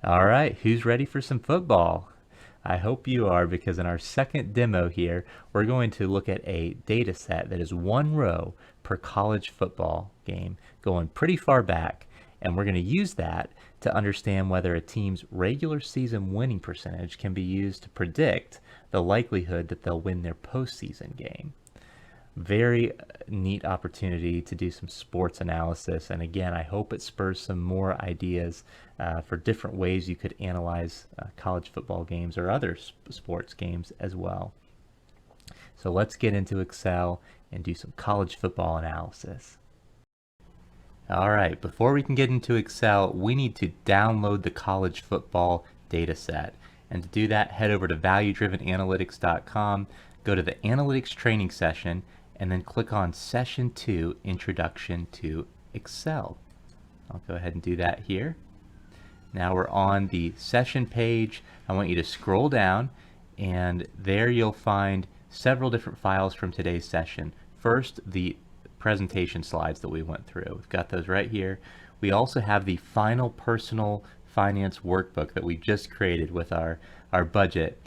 All right, who's ready for some football? I hope you are, because in our second demo here, we're going to look at a data set that is one row per college football game, going pretty far back. And we're going to use that to understand whether a team's regular season winning percentage can be used to predict the likelihood that they'll win their postseason game. Very neat opportunity to do some sports analysis. And again, I hope it spurs some more ideas for different ways you could analyze college football games or other sports games as well. So let's get into Excel and do some college football analysis. All right, before we can get into Excel, we need to download the college football data set. And to do that, head over to valuedrivenanalytics.com, go to the analytics training session, and then click on Session 2, Introduction to Excel. I'll go ahead and do that here. Now we're on the session page. I want you to scroll down, and there you'll find several different files from today's session. First, the presentation slides that we went through. We've got those right here. We also have the final personal finance workbook that we just created with our budget.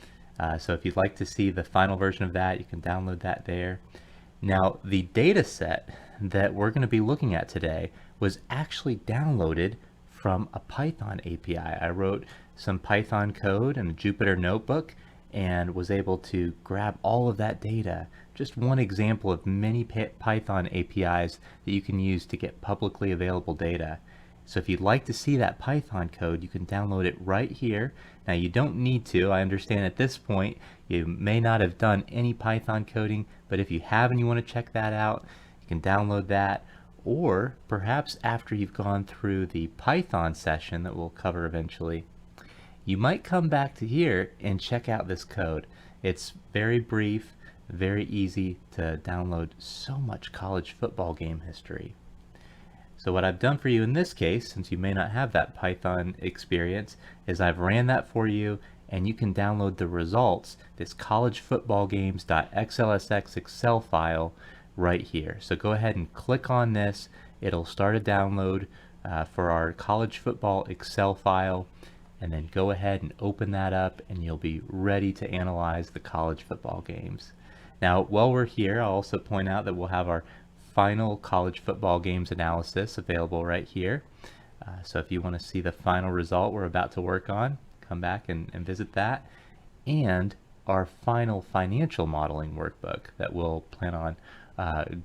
So if you'd like to see the final version of that, you can download that there. Now, the data set that we're going to be looking at today was actually downloaded from a Python API. I wrote some Python code in a Jupyter notebook and was able to grab all of that data. Just one example of many Python APIs that you can use to get publicly available data. So if you'd like to see that Python code, you can download it right here. Now you don't need to. I understand at this point you may not have done any Python coding, but if you have and you want to check that out, you can download that. Or perhaps after you've gone through the Python session that we'll cover eventually, you might come back to here and check out this code. It's very brief, very easy to download so much college football game history. So what I've done for you in this case, since you may not have that Python experience, is I've ran that for you, and you can download the results, this collegefootballgames.xlsx Excel file right here. So go ahead and click on this. It'll start a download for our college football Excel file, and then go ahead and open that up, and you'll be ready to analyze the college football games. Now, while we're here, I'll also point out that we'll have our final college football games analysis available right here. So if you want to see the final result we're about to work on, come back and visit that. And our final financial modeling workbook that we'll plan on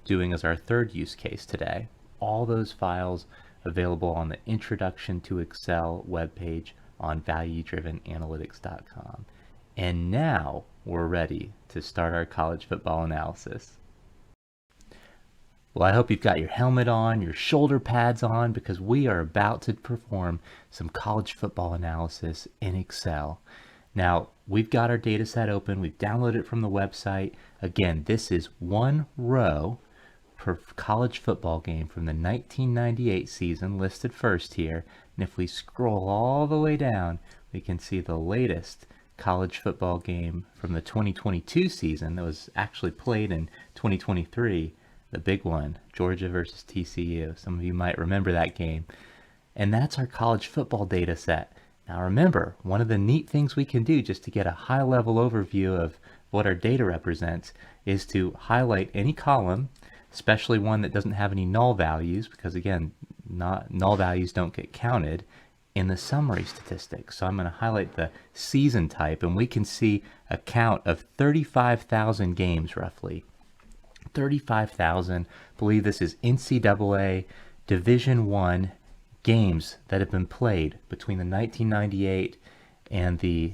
doing as our third use case today. All those files available on the Introduction to Excel webpage on valuedrivenanalytics.com. And now we're ready to start our college football analysis. Well, I hope you've got your helmet on, your shoulder pads on, because we are about to perform some college football analysis in Excel. Now, we've got our data set open. We've downloaded it from the website. Again, this is one row per college football game from the 1998 season listed first here. And if we scroll all the way down, we can see the latest college football game from the 2022 season that was actually played in 2023. The big one, Georgia versus TCU. Some of you might remember that game. And that's our college football data set. Now remember, one of the neat things we can do just to get a high-level overview of what our data represents is to highlight any column, especially one that doesn't have any null values, because again, null values don't get counted in the summary statistics. So I'm going to highlight the season type, and we can see a count of 35,000 games roughly. 35,000. Believe this is NCAA Division I games that have been played between the 1998 and the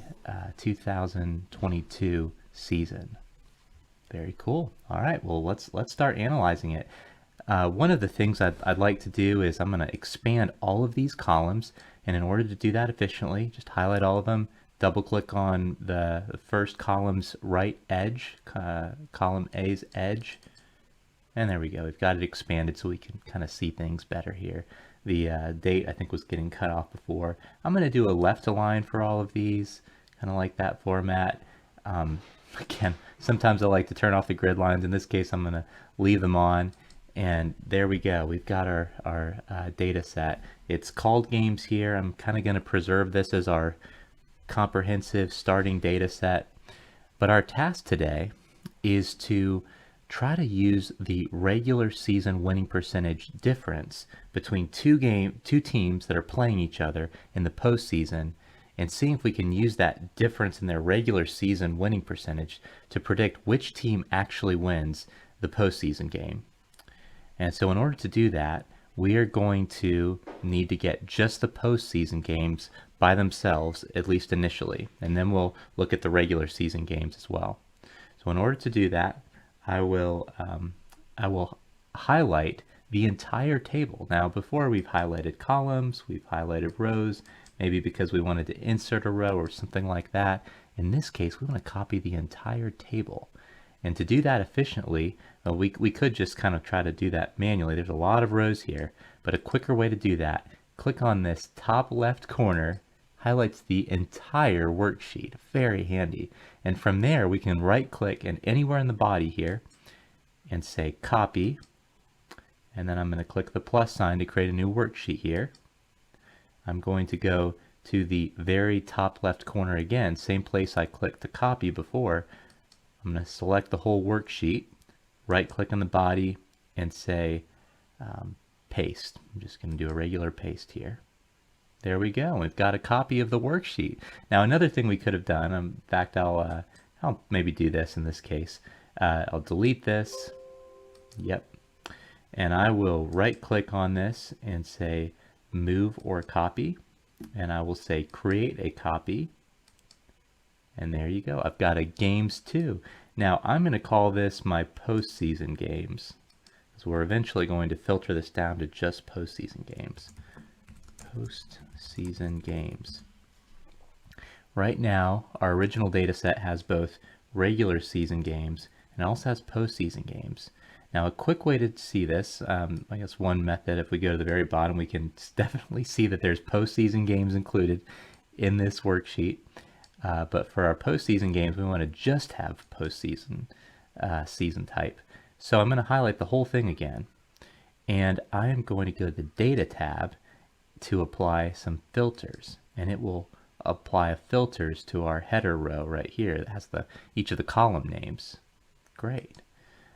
2022 season. Very cool. All right, well, let's start analyzing it. One of the things I'd like to do is I'm going to expand all of these columns, and in order to do that efficiently, just highlight all of them, double click on the first column's right edge, column A's edge, and there we go. We've got it expanded so we can kind of see things better here. The date I think was getting cut off before. I'm going to do a left align for all of these, kind of like that format. Again, sometimes I like to turn off the grid lines. In this case, I'm going to leave them on. And there we go. We've got our data set. It's called games here. I'm kind of going to preserve this as our comprehensive starting data set. But our task today is to try to use the regular season winning percentage difference between two teams that are playing each other in the postseason, and see if we can use that difference in their regular season winning percentage to predict which team actually wins the postseason game. And so in order to do that, we are going to need to get just the postseason games by themselves, at least initially, and then we'll look at the regular season games as well. So in order to do that, I will highlight the entire table. Now, before we've highlighted columns, we've highlighted rows, maybe because we wanted to insert a row or something like that. In this case, we want to copy the entire table. And to do that efficiently, we could just kind of try to do that manually. There's a lot of rows here, but a quicker way to do that, click on this top left corner, highlights the entire worksheet. Very handy. And from there, we can right click and anywhere in the body here and say copy. And then I'm going to click the plus sign to create a new worksheet here. I'm going to go to the very top left corner again, same place I clicked to copy before. I'm going to select the whole worksheet, right click on the body and say paste. I'm just going to do a regular paste here. There we go. We've got a copy of the worksheet. Now another thing we could have done, in fact I'll maybe do this in this case. I'll delete this. Yep. And I will right click on this and say move or copy. And I will say create a copy. And there you go. I've got a games 2. Now I'm going to call this my postseason games. So we're eventually going to filter this down to just postseason games. Postseason games. Right now, our original data set has both regular season games and also has postseason games. Now, a quick way to see this, I guess one method, if we go to the very bottom, we can definitely see that there's postseason games included in this worksheet. But for our postseason games, we want to just have postseason season type. So I'm going to highlight the whole thing again, and I am going to go to the Data tab to apply some filters, and it will apply filters to our header row right here that has each of the column names. Great.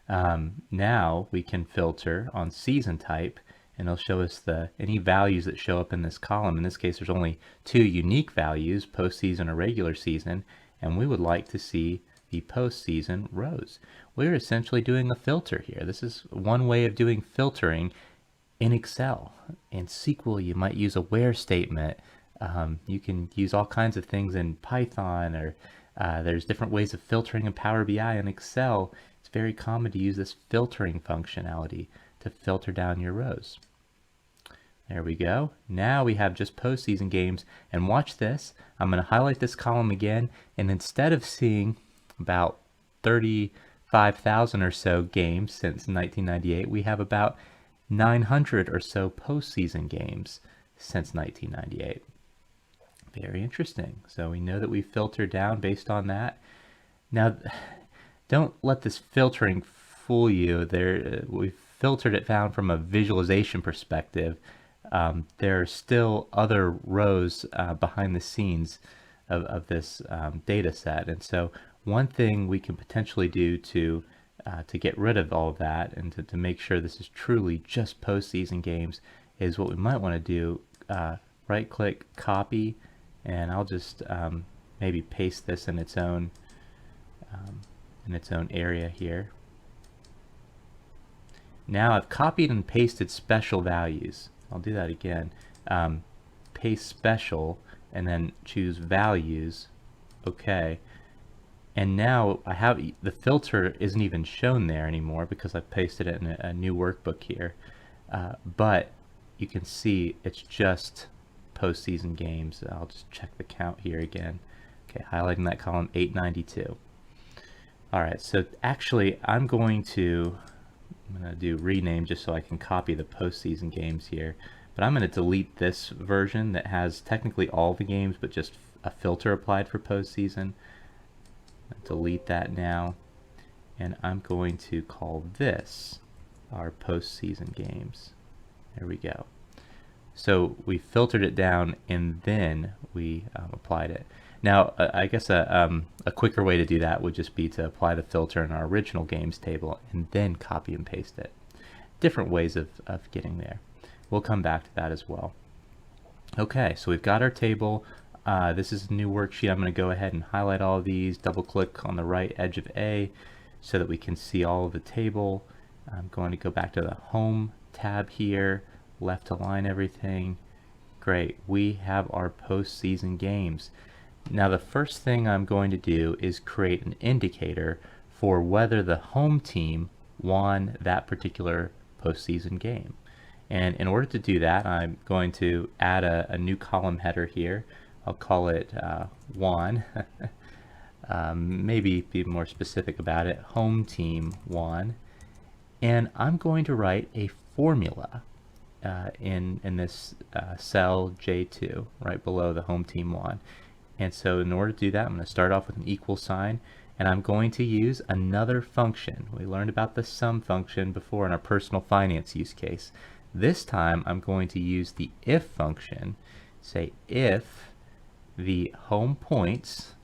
Now we can filter on season type, and it'll show us any values that show up in this column. In this case, there's only 2 unique values, postseason or regular season, and we would like to see the postseason rows. We're essentially doing a filter here. This is one way of doing filtering in Excel. In SQL, you might use a where statement. You can use all kinds of things in Python, or there's different ways of filtering in Power BI and Excel. It's very common to use this filtering functionality to filter down your rows. There we go. Now we have just postseason games, and watch this. I'm going to highlight this column again, and instead of seeing about 35,000 or so games since 1998, we have about 900 or so postseason games since 1998. Very interesting. So we know that we filtered down based on that. Now, don't let this filtering fool you. We've filtered it down from a visualization perspective. There are still other rows behind the scenes of this data set, and so one thing we can potentially do to get rid of all of that and to make sure this is truly just postseason games is what we might want to do. Right click, copy, and I'll just maybe paste this in its own area here. Now I've copied and pasted special values. I'll do that again. Paste special and then choose values. Okay. And now I have the filter isn't even shown there anymore because I pasted it in a new workbook here. But you can see it's just postseason games. I'll just check the count here again. Okay, highlighting that column 892. All right, so actually I'm going to do rename just so I can copy the postseason games here. But I'm going to delete this version that has technically all the games but just a filter applied for postseason. Delete that now, and I'm going to call this our postseason games. There we go. So we filtered it down and then we applied it. Now, I guess a quicker way to do that would just be to apply the filter in our original games table and then copy and paste it. Different ways of getting there. We'll come back to that as well. Okay, so we've got our table. This is a new worksheet. I'm going to go ahead and highlight all of these, double click on the right edge of A so that we can see all of the table. I'm going to go back to the Home tab here, left align everything. Great, we have our postseason games. Now the first thing I'm going to do is create an indicator for whether the home team won that particular postseason game. And in order to do that, I'm going to add a new column header here. I'll call it won. Maybe be more specific about it. Home team won. And I'm going to write a formula in this cell J2 right below the home team won. And so in order to do that, I'm going to start off with an equal sign, and I'm going to use another function. We learned about the sum function before in our personal finance use case. This time I'm going to use the if function. Say if the home points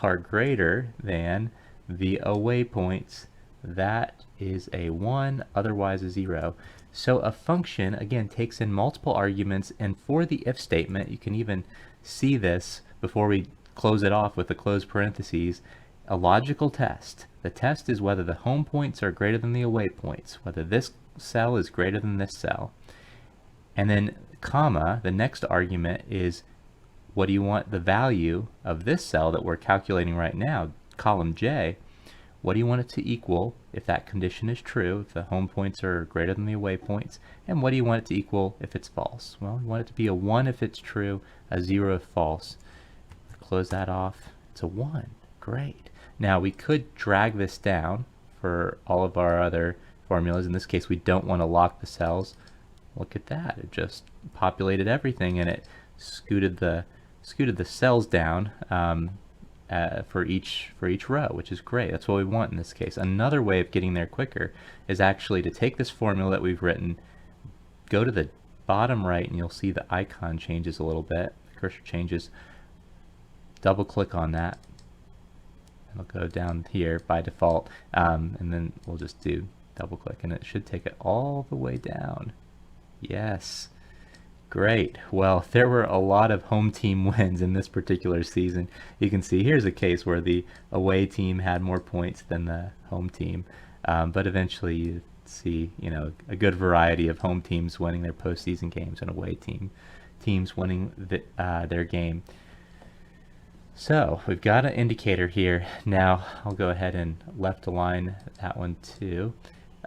are greater than the away points, that is a 1, otherwise a 0. So a function, again, takes in multiple arguments, and for the if statement, you can even see this before we close it off with the closed parentheses, a logical test. The test is whether the home points are greater than the away points, whether this cell is greater than this cell. And then comma, the next argument is what do you want the value of this cell that we're calculating right now, column J, what do you want it to equal if that condition is true, if the home points are greater than the away points, and what do you want it to equal if it's false? Well, you want it to be a 1 if it's true, a 0 if false. Close that off, it's a 1, great. Now we could drag this down for all of our other formulas. In this case, we don't want to lock the cells. Look at that, it just populated everything and it scooted the cells down for each row, which is great. That's what we want in this case. Another way of getting there quicker is actually to take this formula that we've written, go to the bottom right, and you'll see the icon changes a little bit, the cursor changes. Double click on that. It'll go down here by default, and then we'll just do double click and it should take it all the way down. Yes. Great. Well, there were a lot of home team wins in this particular season. You can see here's a case where the away team had more points than the home team, but eventually you see, a good variety of home teams winning their postseason games and away teams winning their game. So we've got an indicator here. Now I'll go ahead and left align that one too.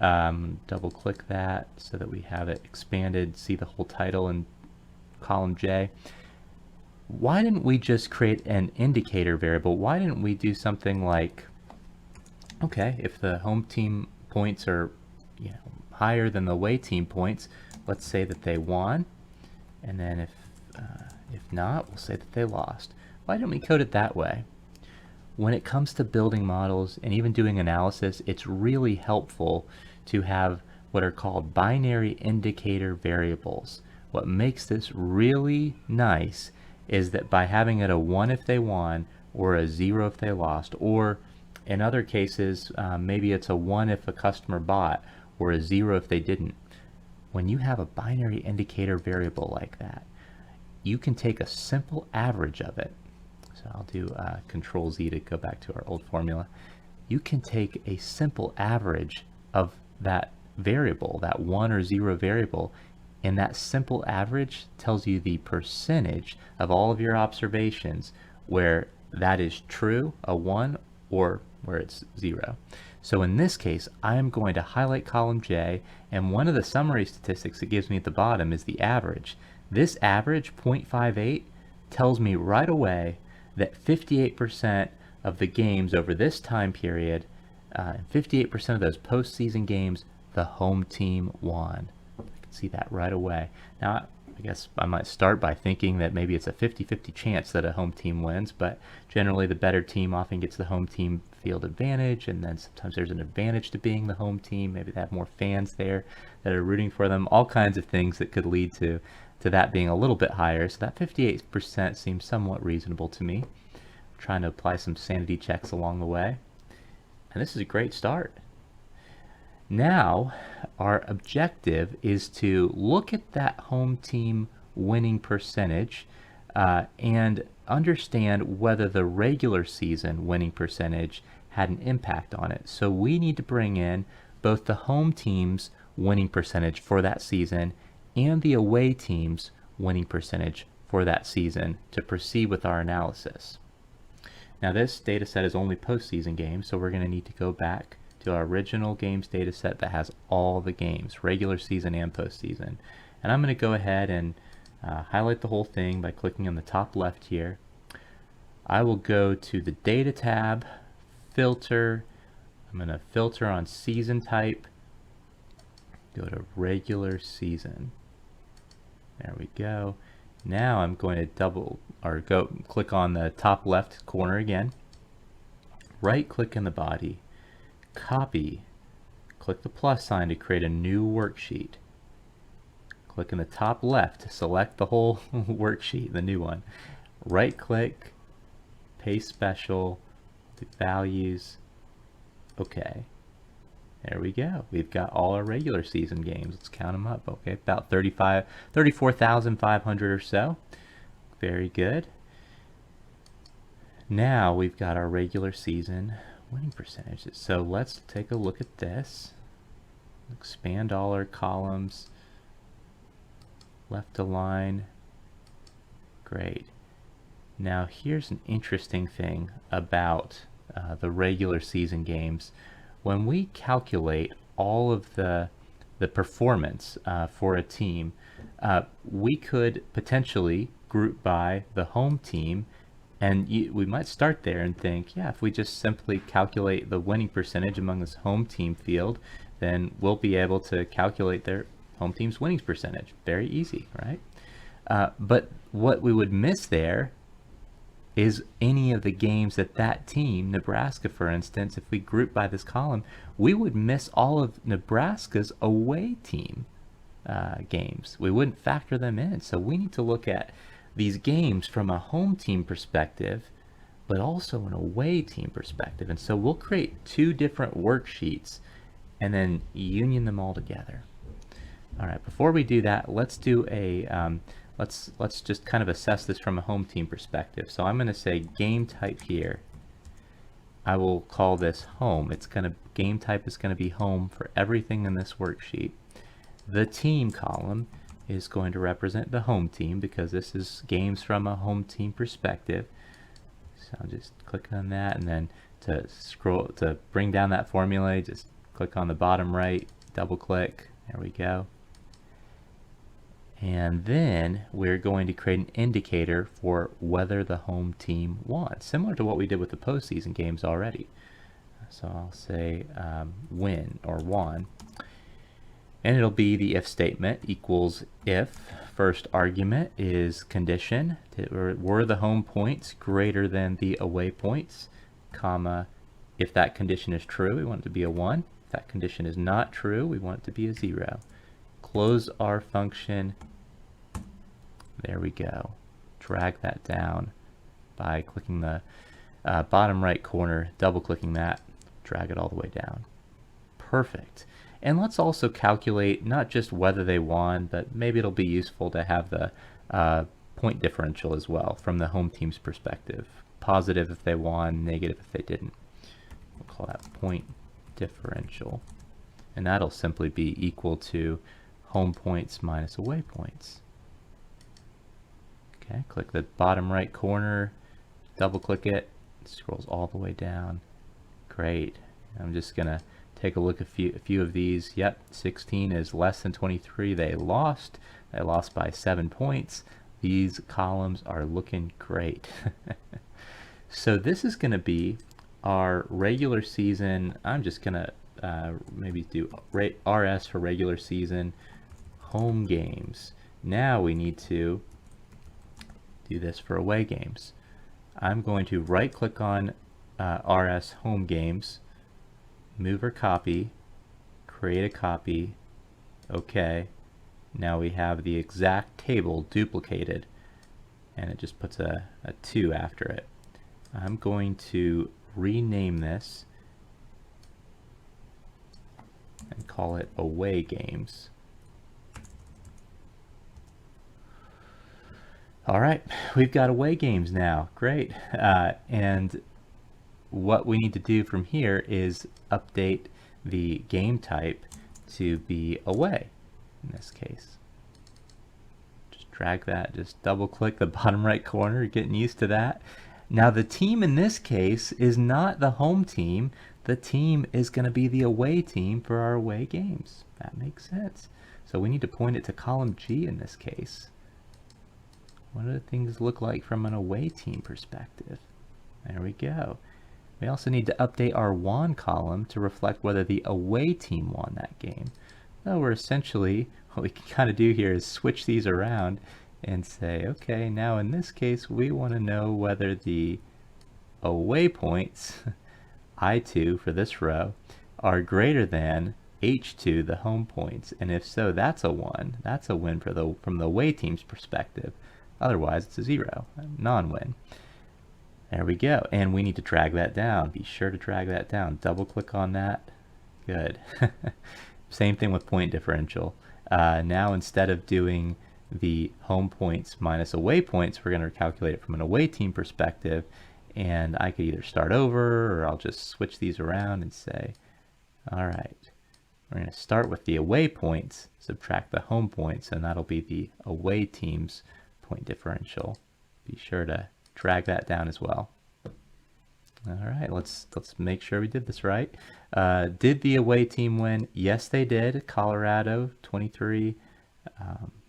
Double click that so that we have it expanded, see the whole title in column J. Why didn't we just create an indicator variable? Why didn't we do something like, okay, if the home team points are higher than the away team points, let's say that they won, and then if not, we'll say that they lost. Why didn't we code it that way? When it comes to building models and even doing analysis, it's really helpful to have what are called binary indicator variables. What makes this really nice is that by having it a 1 if they won, or a 0 if they lost, or in other cases, maybe it's a 1 if a customer bought, or a 0 if they didn't. When you have a binary indicator variable like that, you can take a simple average of it. So I'll do Control Z to go back to our old formula. You can take a simple average of that variable, that 1 or 0 variable, and that simple average tells you the percentage of all of your observations where that is true, a 1, or where it's 0. So in this case, I'm going to highlight column J, and one of the summary statistics it gives me at the bottom is the average. This average, 0.58, tells me right away that 58% of the games over this time period, 58% of those postseason games, the home team won. I can see that right away. Now, I guess I might start by thinking that maybe it's a 50-50 chance that a home team wins, but generally the better team often gets the home team field advantage, and then sometimes there's an advantage to being the home team. Maybe they have more fans there that are rooting for them. All kinds of things that could lead to that being a little bit higher. So that 58% seems somewhat reasonable to me. I'm trying to apply some sanity checks along the way. And this is a great start. Now, our objective is to look at that home team winning percentage and understand whether the regular season winning percentage had an impact on it. So we need to bring in both the home team's winning percentage for that season and the away team's winning percentage for that season to proceed with our analysis. Now this data set is only postseason games, so we're going to need to go back to our original games data set that has all the games, regular season and postseason. And I'm going to go ahead and highlight the whole thing by clicking on the top left here. I will go to the data tab, filter. I'm going to filter on season type, go to regular season. There we go. Now I'm going to click on the top left corner again, right click in the body, copy, click the plus sign to create a new worksheet. Click in the top left to select the whole worksheet, the new one. Right click, paste special, the values, okay. There we go. We've got all our regular season games. Let's count them up. Okay, about 34,500 or so. Very good. Now we've got our regular season winning percentages. So let's take a look at this. Expand all our columns. Left align. Great. Now here's an interesting thing about the regular season games. When we calculate all of the performance for a team, we could potentially group by the home team, and we might start there and think, yeah, if we just simply calculate the winning percentage among this home team field, then we'll be able to calculate their home team's winnings percentage. Very easy, right? But what we would miss there is any of the games that that team, Nebraska for instance, if we group by this column, we would miss all of Nebraska's away team games. We wouldn't factor them in. So we need to look at these games from a home team perspective, but also an away team perspective. And so we'll create two different worksheets and then union them all together. All right, before we do that, let's do a let's just kind of assess this from a home team perspective. So I'm going to say game type here. I will call this home. Game type is going to be home for everything in this worksheet. The team column is going to represent the home team because this is games from a home team perspective. So I'll just click on that, and then to bring down that formula, just click on the bottom right, double click. There we go. And then we're going to create an indicator for whether the home team won, similar to what we did with the postseason games already. So I'll say win or won. And it'll be the if statement equals if first argument is condition, were the home points greater than the away points, comma, if that condition is true, we want it to be a 1. If that condition is not true, we want it to be a 0. Close our function. There we go. Drag that down by clicking the bottom right corner, double clicking that, drag it all the way down. Perfect. And let's also calculate not just whether they won, but maybe it'll be useful to have the point differential as well from the home team's perspective. Positive if they won, negative if they didn't. We'll call that point differential. And that'll simply be equal to home points minus away points. Okay, click the bottom right corner, double click it, scrolls all the way down. Great. I'm just gonna take a look at a few of these. Yep, 16 is less than 23. They lost by 7 points. These columns are looking great. So this is going to be our regular season. I'm just going to maybe do RS for regular season home games. Now we need to do this for away games. I'm going to right click on RS home games, move or copy, create a copy, OK. Now we have the exact table duplicated, and it just puts a 2 after it. I'm going to rename this and call it away games. All right, we've got away games now. Great. And what we need to do from here is update the game type to be away in this case. Just drag that, just double click the bottom right corner, getting used to that. Now the team in this case is not the home team. The team is going to be the away team for our away games. That makes sense. So we need to point it to column G in this case. What do things look like from an away team perspective? There we go. We also need to update our won column to reflect whether the away team won that game. So we're essentially, what we can kind of do here is switch these around and say, okay, now in this case we want to know whether the away points, I2 for this row, are greater than H2, the home points. And if so, that's a 1. That's a win for from the away team's perspective. Otherwise, it's a 0, a non-win. There we go. And we need to drag that down. Be sure to drag that down. Double click on that. Good. Same thing with point differential. Now instead of doing the home points minus away points, we're going to calculate it from an away team perspective. And I could either start over, or I'll just switch these around and say, all right, we're going to start with the away points, subtract the home points, and that'll be the away team's point differential. Be sure to drag that down as well. All right, let's make sure we did this right. Did the away team win? Yes, they did. Colorado 23,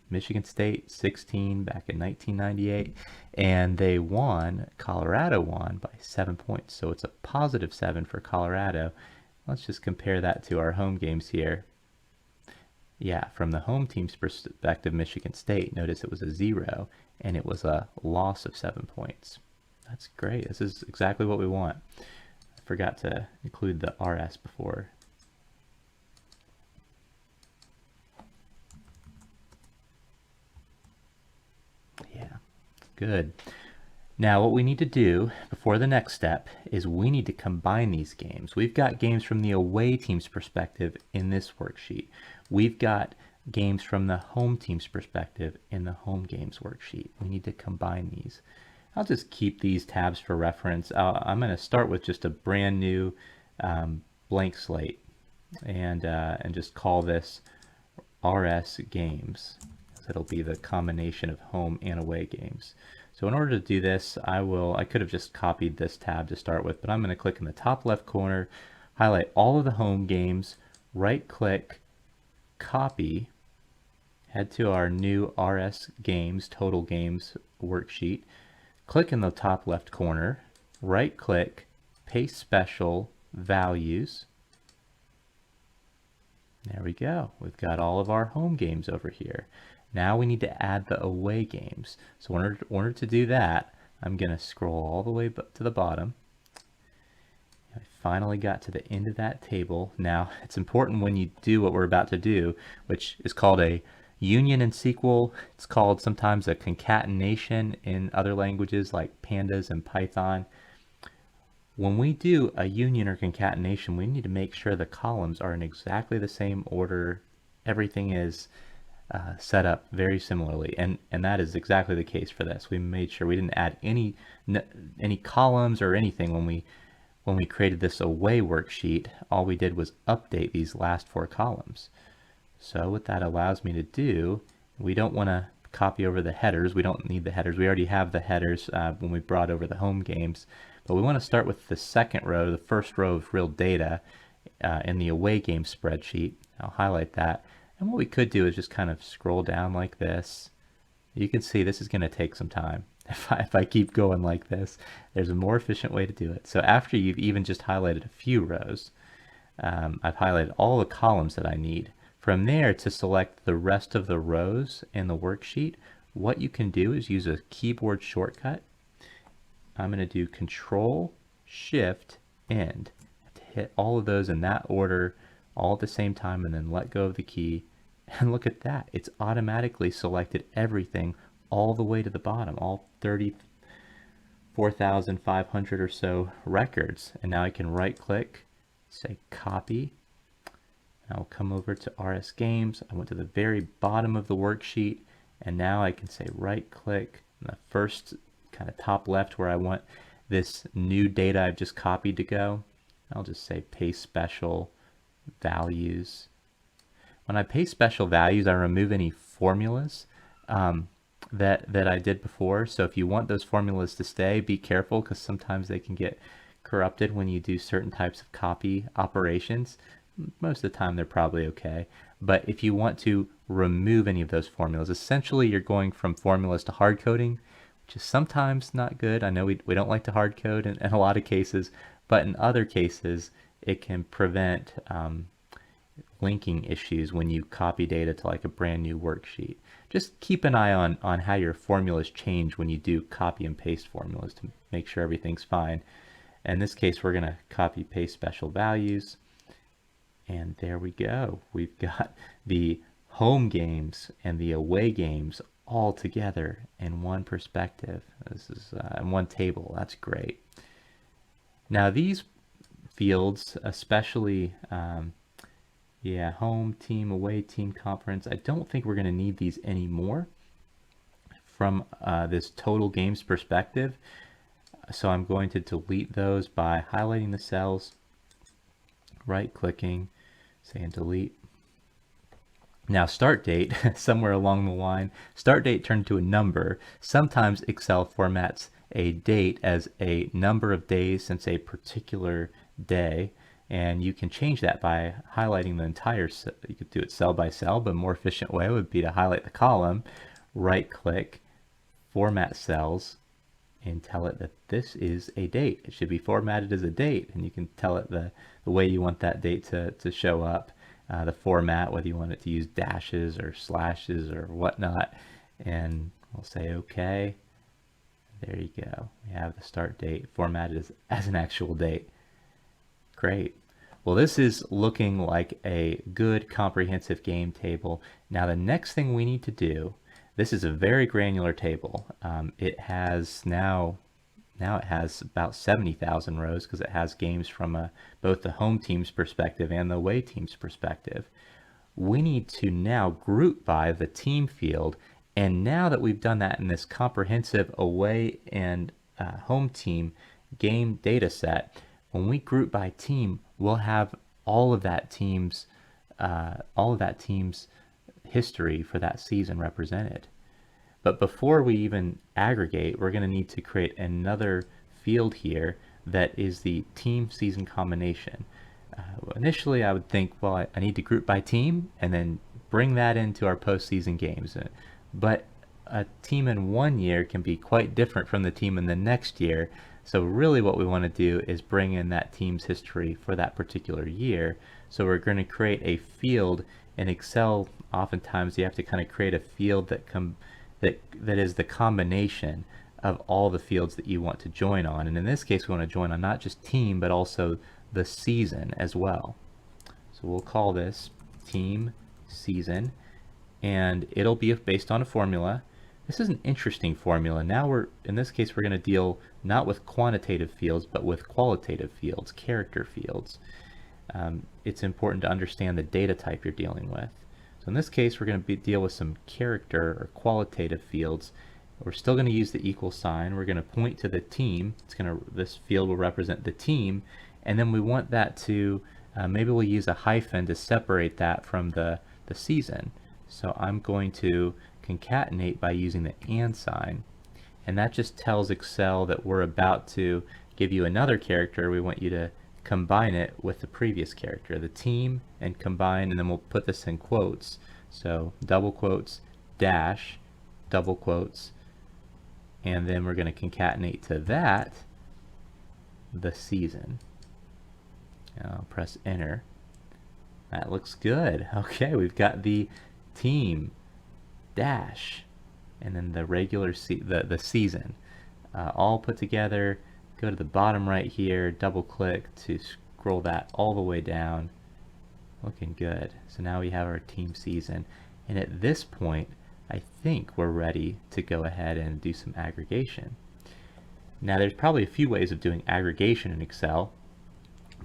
Michigan State 16 back in 1998, and they won. Colorado won by 7 points, so it's a positive 7 for Colorado. Let's just compare that to our home games here. Yeah, from the home team's perspective, Michigan State, notice it was a 0, and it was a loss of 7 points. That's great. This is exactly what we want. I forgot to include the RS before. Yeah, good. Now what we need to do before the next step is we need to combine these games. We've got games from the away team's perspective in this worksheet. We've got games from the home team's perspective in the home games worksheet. We need to combine these. I'll just keep these tabs for reference. I'm going to start with just a brand new blank slate and just call this RS games. It'll be the combination of home and away games. So in order to do this, I could have just copied this tab to start with, but I'm going to click in the top left corner, highlight all of the home games, right click, copy, head to our new RS games, total games worksheet, click in the top left corner, right click, paste special, values. There we go. We've got all of our home games over here. Now we need to add the away games. So in order to do that, I'm going to scroll all the way to the bottom. I finally got to the end of that table. Now it's important when you do what we're about to do, which is called a union in SQL. It's called sometimes a concatenation in other languages like Pandas and Python. When we do a union or concatenation, we need to make sure the columns are in exactly the same order. Everything is set up very similarly, and that is exactly the case for this. We made sure we didn't add any columns or anything when we created this away worksheet. All we did was update these last 4 columns. So what that allows me to do, we don't want to copy over the headers. We don't need the headers. We already have the headers when we brought over the home games, but we want to start with the second row, the first row of real data in the away game spreadsheet. I'll highlight that. And what we could do is just kind of scroll down like this. You can see this is going to take some time. If I keep going like this, there's a more efficient way to do it. So after you've even just highlighted a few rows, I've highlighted all the columns that I need From there, to select the rest of the rows in the worksheet, what you can do is use a keyboard shortcut. I'm going to do Control Shift End to hit all of those in that order all at the same time, and then let go of the key. And look at that, it's automatically selected everything all the way to the bottom, all 34,500 or so records. And now I can right click, say copy, and I'll come over to RS Games. I went to the very bottom of the worksheet, and now I can say right click in the first kind of top left where I want this new data I've just copied to go. I'll just say paste special values. When I paste special values, I remove any formulas that I did before. So if you want those formulas to stay, be careful, because sometimes they can get corrupted when you do certain types of copy operations. Most of the time they're probably okay. But if you want to remove any of those formulas, essentially you're going from formulas to hard coding, which is sometimes not good. I know we don't like to hard code in a lot of cases, but in other cases it can prevent linking issues when you copy data to like a brand new worksheet. Just keep an eye on how your formulas change when you do copy and paste formulas to make sure everything's fine. In this case, we're going to copy paste special values, and there we go. We've got the home games and the away games all together in one perspective. This is in one table. That's great. Now these fields, especially home team, away team, conference, I don't think we're going to need these anymore from this total games perspective. So I'm going to delete those by highlighting the cells, right clicking, saying delete. Now start date, somewhere along the line, start date turned to a number. Sometimes Excel formats a date as a number of days since a particular day, and you can change that by highlighting the entire cell. You could do it cell by cell, but a more efficient way would be to highlight the column, right click, format cells, and tell it that this is a date. It should be formatted as a date, and you can tell it the way you want that date to show up, the format, whether you want it to use dashes or slashes or whatnot, and we'll say okay. There you go. We have the start date formatted as an actual date. Great. Well, this is looking like a good comprehensive game table. Now the next thing we need to do, this is a very granular table. It has now it has about 70,000 rows because it has games from both the home team's perspective and the away team's perspective. We need to now group by the team field, and now that we've done that in this comprehensive away and home team game data set, when we group by team, we'll have all of that team's history for that season represented. But before we even aggregate, we're going to need to create another field here that is the team season combination. Initially, I would think, well, I need to group by team and then bring that into our postseason games. But a team in one year can be quite different from the team in the next year. So really what we want to do is bring in that team's history for that particular year. So we're going to create a field in Excel. Oftentimes you have to kind of create a field that is the combination of all the fields that you want to join on. And in this case, we want to join on not just team, but also the season as well. So we'll call this team season, and it'll be based on a formula. This is an interesting formula. Now in this case, we're going to deal not with quantitative fields, but with qualitative fields, character fields. It's important to understand the data type you're dealing with. So in this case, we're going to deal with some character or qualitative fields. We're still going to use the equal sign. We're going to point to the team. This field will represent the team, and then we want that to maybe we'll use a hyphen to separate that from the season. So I'm going to concatenate by using the and sign, and that just tells Excel that we're about to give you another character. We want you to combine it with the previous character, the team, and combine, and then we'll put this in quotes. So double quotes, dash, double quotes, and then we're going to concatenate to that the season. And I'll press enter. That looks good. Okay, we've got the team dash and then the regular the season all put together. Go to the bottom right here, double click to scroll that all the way down. Looking good. So now we have our team season, and at this point I think we're ready to go ahead and do some aggregation. Now there's probably a few ways of doing aggregation in Excel,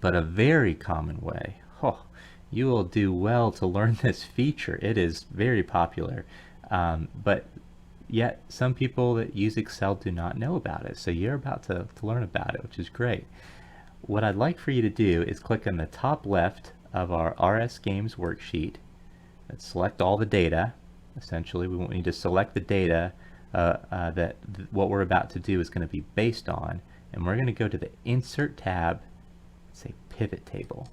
but a very common way, you will do well to learn this feature. It is very popular, but yet some people that use Excel do not know about it. So you're about to learn about it, which is great. What I'd like for you to do is click on the top left of our RS Games worksheet and select all the data. Essentially, we want you to select the data what we're about to do is going to be based on, and we're going to go to the Insert tab and say Pivot Table.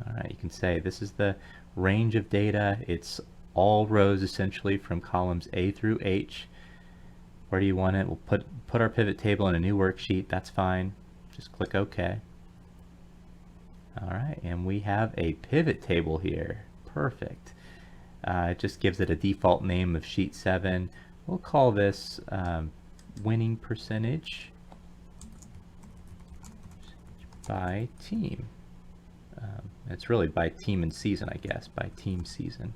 Alright, you can say this is the range of data. It's all rows essentially from columns A through H. Where do you want it? We'll put our pivot table in a new worksheet. That's fine. Just click OK. Alright, and we have a pivot table here. Perfect. It just gives it a default name of sheet 7. We'll call this winning percentage by team. It's really by team and season, I guess, by team season.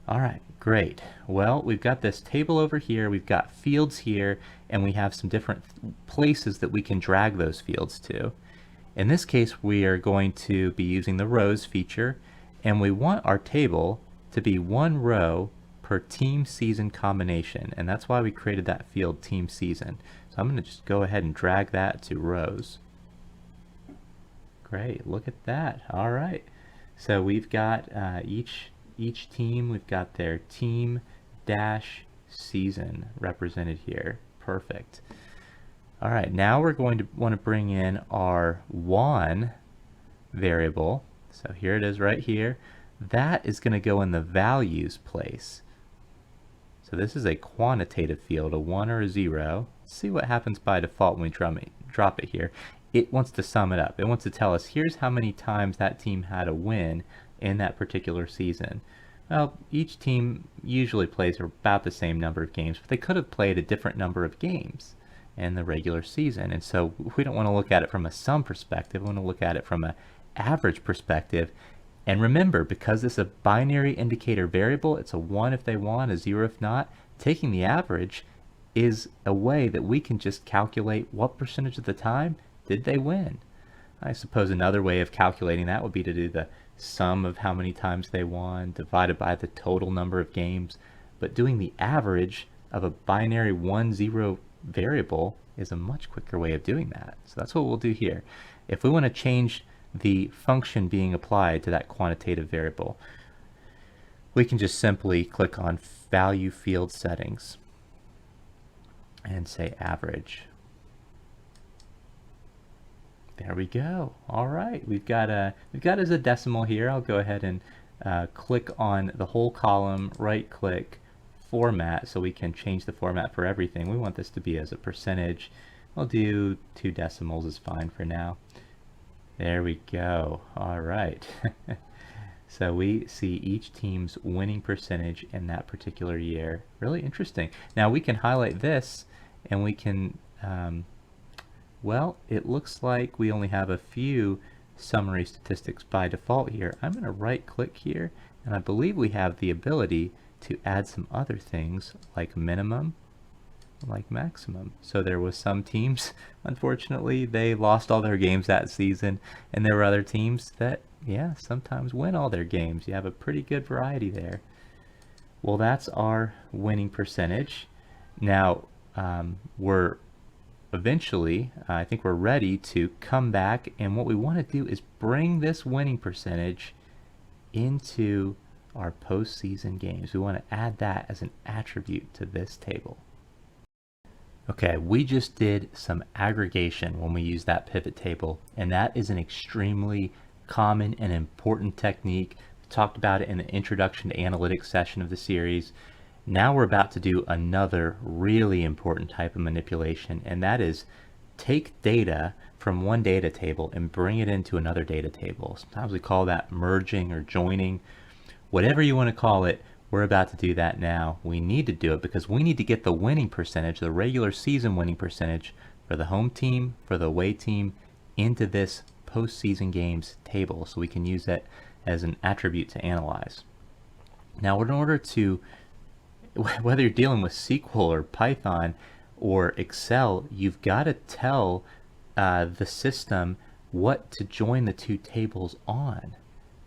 Alright, great. Well, we've got this table over here, we've got fields here, and we have some different places that we can drag those fields to. In this case, we are going to be using the rows feature, and we want our table to be one row per team season combination, and that's why we created that field team season. So I'm going to just go ahead and drag that to rows. Great, look at that. All right, so we've got each team, we've got their team dash season represented here. Perfect. All right, now we're going to want to bring in our won variable. So here it is right here. That is going to go in the values place. So this is a quantitative field, a 1 or a 0. Let's see what happens by default when we drop it here. It wants to sum it up. It wants to tell us here's how many times that team had a win in that particular season. Well, each team usually plays about the same number of games, but they could have played a different number of games in the regular season. And so we don't want to look at it from a sum perspective. We want to look at it from an average perspective. And remember, because this is a binary indicator variable, it's a 1 if they won, a 0 if not, taking the average is a way that we can just calculate what percentage of the time did they win. I suppose another way of calculating that would be to do the sum of how many times they won divided by the total number of games. But doing the average of a binary 1-0 variable is a much quicker way of doing that. So that's what we'll do here. If we want to change the function being applied to that quantitative variable, we can just simply click on Value Field Settings and say Average. There we go. All right, we've got as a decimal here. I'll go ahead and click on the whole column, right click, format, so we can change the format for everything. We want this to be as a percentage. I'll do 2 decimals is fine for now. There we go. All right. So we see each team's winning percentage in that particular year. Really interesting. Now we can highlight this and we can well, it looks like we only have a few summary statistics by default here. I'm going to right click here, and I believe we have the ability to add some other things like minimum, like maximum. So there was some teams, unfortunately, they lost all their games that season, and there were other teams that, yeah, sometimes win all their games. You have a pretty good variety there. Well, that's our winning percentage. Now, I think we're ready to come back, and what we want to do is bring this winning percentage into our postseason games. We want to add that as an attribute to this table. Okay, we just did some aggregation when we used that pivot table, and that is an extremely common and important technique. We talked about it in the Introduction to Analytics session of the series. Now we're about to do another really important type of manipulation, and that is take data from one data table and bring it into another data table. Sometimes we call that merging or joining. Whatever you want to call it, we're about to do that now. We need to do it because we need to get the winning percentage, the regular season winning percentage for the home team, for the away team, into this postseason games table so we can use that as an attribute to analyze. Now, in order to, whether you're dealing with SQL or Python or Excel, you've got to tell the system what to join the two tables on.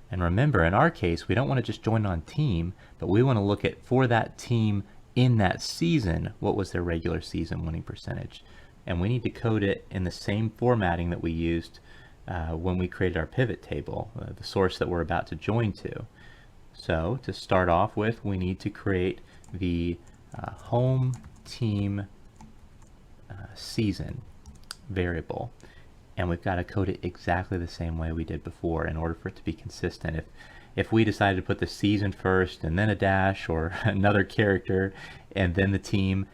And remember, in our case, we don't want to just join on team, but we want to look at, for that team in that season, what was their regular season winning percentage. And we need to code it in the same formatting that we used when we created our pivot table, the source that we're about to join to. So to start off with, we need to create the home team season variable. And we've got to code it exactly the same way we did before in order for it to be consistent. If we decided to put the season first and then a dash or another character and then the team,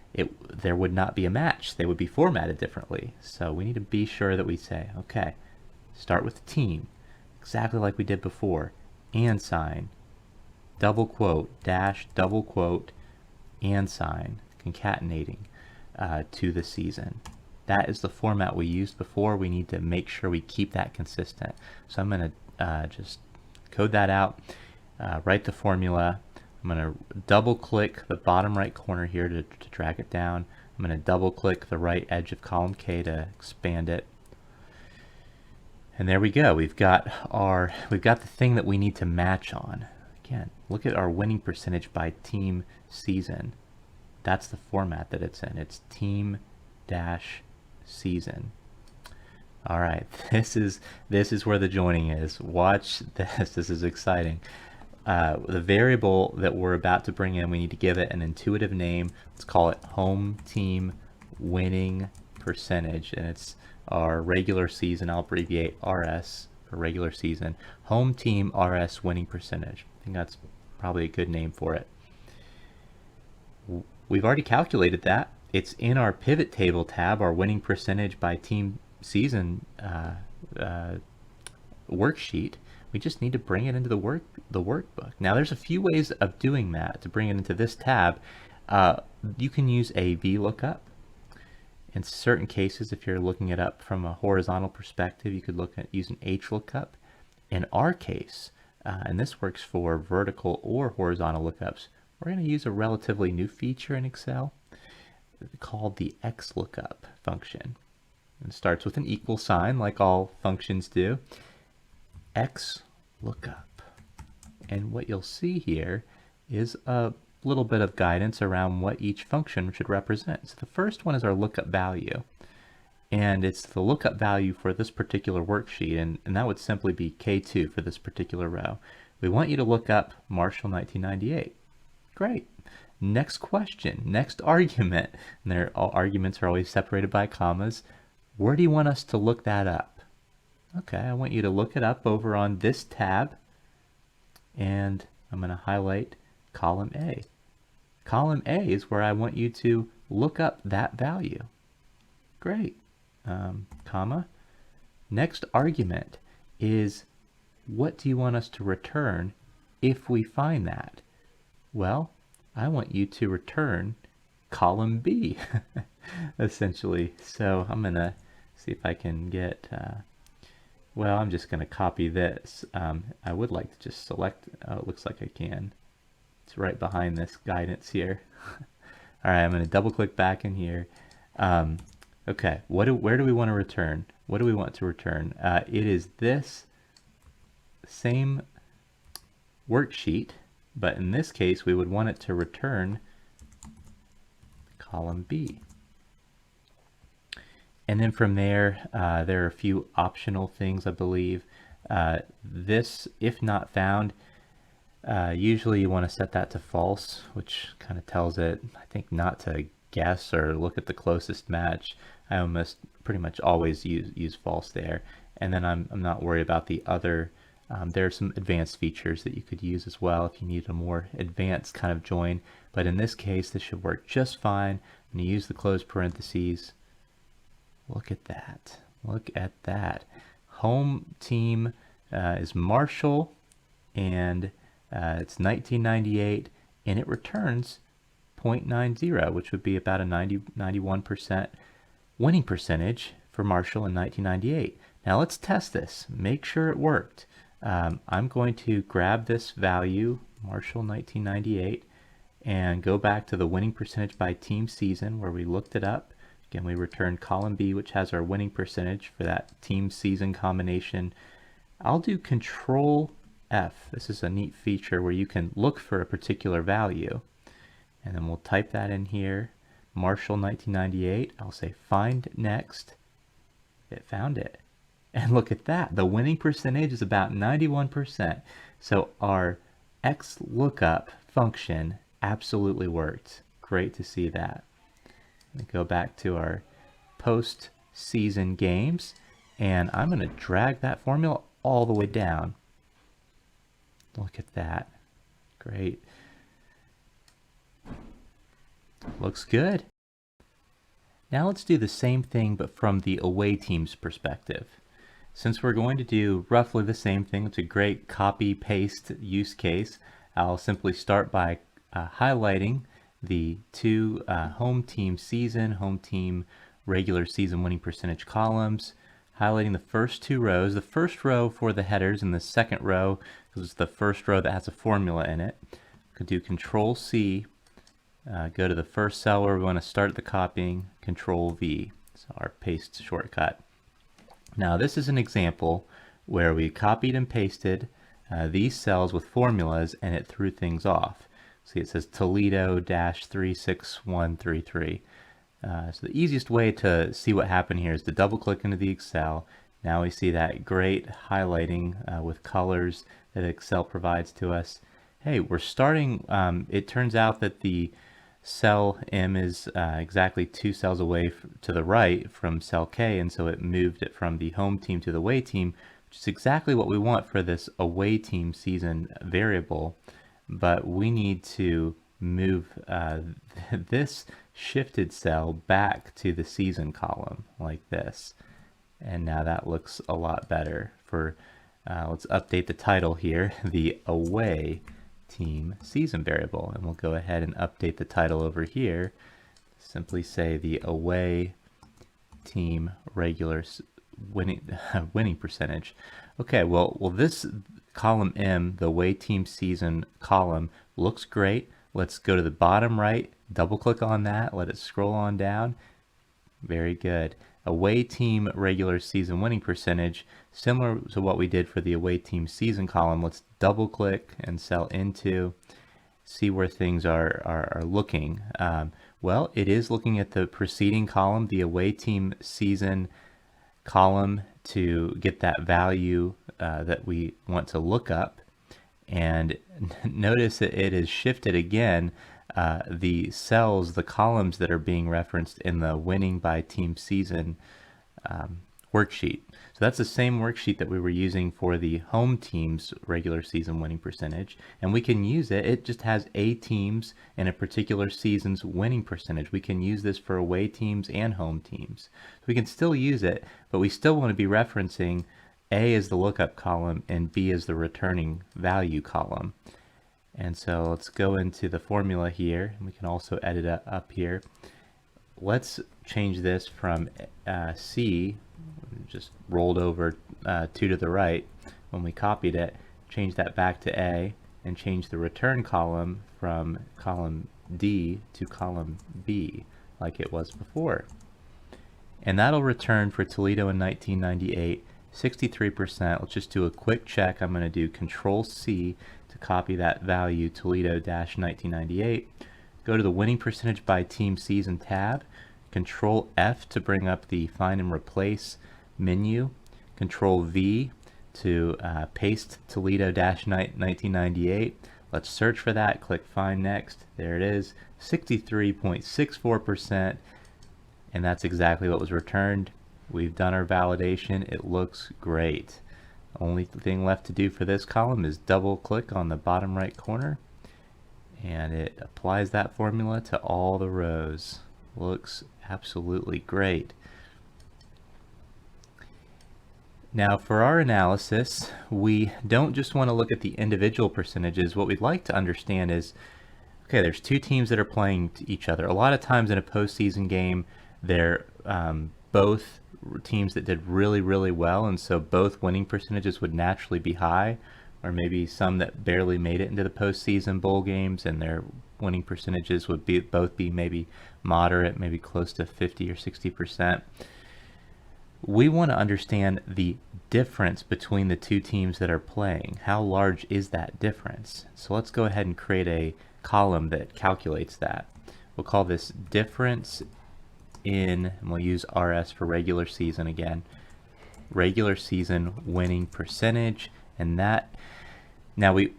there would not be a match. They would be formatted differently. So we need to be sure that we say, okay, start with the team, exactly like we did before, and sign, double quote, dash, double quote, and sign, concatenating to the season. That is the format we used before. We need to make sure we keep that consistent. So I'm going to just code that out, write the formula. I'm going to double click the bottom right corner here to drag it down. I'm going to double click the right edge of column K to expand it. And there we go. We've got the thing that we need to match on. Again, look at our winning percentage by team season. That's the format that it's in. It's team dash season. All right, this is where the joining is. Watch this. This is exciting. The variable that we're about to bring in, we need to give it an intuitive name. Let's call it home team winning percentage, and it's our regular season. I'll abbreviate RS for regular season. Home team RS winning percentage. I think that's probably a good name for it. We've already calculated that. It's in our pivot table tab, our winning percentage by team season worksheet. We just need to bring it into the workbook. Now there's a few ways of doing that to bring it into this tab. You can use a VLOOKUP. In certain cases, if you're looking it up from a horizontal perspective, you could look at using Xlookup. In our case, and this works for vertical or horizontal lookups, we're going to use a relatively new feature in Excel called the Xlookup function. It starts with an equal sign like all functions do. Xlookup. And what you'll see here is a little bit of guidance around what each function should represent. So the first one is our lookup value. And it's the lookup value for this particular worksheet, and that would simply be K2 for this particular row. We want you to look up Marshall 1998. Great. Next question, next argument, and all arguments are always separated by commas. Where do you want us to look that up? Okay, I want you to look it up over on this tab, and I'm going to highlight column A. Column A is where I want you to look up that value. Great. Comma. Next argument is, what do you want us to return if we find that? Well, I want you to return column B, essentially. So I'm going to see if I can get, well, I'm just going to copy this. I would like to just select, it looks like I can. It's right behind this guidance here. All right, I'm going to double click back in here. Okay, where do we want to return? What do we want to return? It is this same worksheet, but in this case, we would want it to return column B. And then from there, there are a few optional things, I believe. This, if not found, usually you want to set that to false, which kind of tells it, I think, not to guess or look at the closest match. I almost pretty much always use false there. And then I'm not worried about the other. There are some advanced features that you could use as well if you need a more advanced kind of join. But in this case, this should work just fine. I'm going to use the close parentheses. Look at that. Look at that. Home team is Marshall, and it's 1998, and it returns 0.90, which would be about a 91% winning percentage for Marshall in 1998. Now let's test this. Make sure it worked. I'm going to grab this value, Marshall 1998, and go back to the winning percentage by team season where we looked it up. Again, we returned column B, which has our winning percentage for that team season combination. I'll do Control F. This is a neat feature where you can look for a particular value. And then we'll type that in here, Marshall 1998. I'll say find next. It found it. And look at that. The winning percentage is about 91%. So our Xlookup function absolutely worked. Great to see that. Go back to our post-season games, and I'm going to drag that formula all the way down. Look at that. Great. Looks good. Now let's do the same thing but from the away team's perspective. Since we're going to do roughly the same thing, it's a great copy-paste use case. I'll simply start by highlighting the two home team season, home team regular season winning percentage columns, highlighting the first two rows, the first row for the headers and the second row, because it's the first row that has a formula in it. Could do Control C, go to the first cell where we want to start the copying, Control V, so our paste shortcut. Now this is an example where we copied and pasted these cells with formulas and it threw things off. See, it says Toledo-36133. So the easiest way to see what happened here is to double click into the Excel. Now we see that great highlighting with colors that Excel provides to us. Hey, we're starting, it turns out that the cell M is exactly 2 cells away to the right from cell K, and so it moved it from the home team to the away team, which is exactly what we want for this away team season variable. But we need to move this shifted cell back to the season column like this. And now that looks a lot better. For let's update the title here, the away team season variable. And we'll go ahead and update the title over here. Simply say the away team regular winning percentage. Okay, well this column M, the away team season column, looks great. Let's go to the bottom right, double click on that, let it scroll on down. Very good. Away team regular season winning percentage, similar to what we did for the away team season column. Let's double click and cell into, see where things are looking. Well, it is looking at the preceding column, the away team season column, to get that value that we want to look up. And notice that it is shifted again, the cells, the columns that are being referenced in the winning by team season worksheet. So that's the same worksheet that we were using for the home team's regular season winning percentage, and we can use it. It just has A teams in a particular season's winning percentage. We can use this for away teams and home teams. So we can still use it, but we still want to be referencing A as the lookup column and B as the returning value column. And so let's go into the formula here, and we can also edit it up here. Let's change this from C, just rolled over 2 to the right when we copied it, change that back to A, and change the return column from column D to column B like it was before. And that'll return for Toledo in 1998, 63%. Let's just do a quick check. I'm going to do Control C to copy that value, Toledo-1998. Go to the winning percentage by team season tab, Control F to bring up the find and replace menu, Control V to paste Toledo-1998. Let's search for that, click find next. There it is, 63.64%, and that's exactly what was returned. We've done our validation. It looks great. Only thing left to do for this column is double click on the bottom right corner, and it applies that formula to all the rows. Looks absolutely great. Now for our analysis, we don't just want to look at the individual percentages. What we'd like to understand is, okay, there's two teams that are playing each other. A lot of times in a postseason game, they're both teams that did really, really well, and so both winning percentages would naturally be high, or maybe some that barely made it into the postseason bowl games, and their winning percentages would both be maybe moderate, maybe close to 50 or 60%. We want to understand the difference between the two teams that are playing. How large is that difference? So let's go ahead and create a column that calculates that. We'll call this difference in, and we'll use RS for regular season again, regular season winning percentage. And that, now we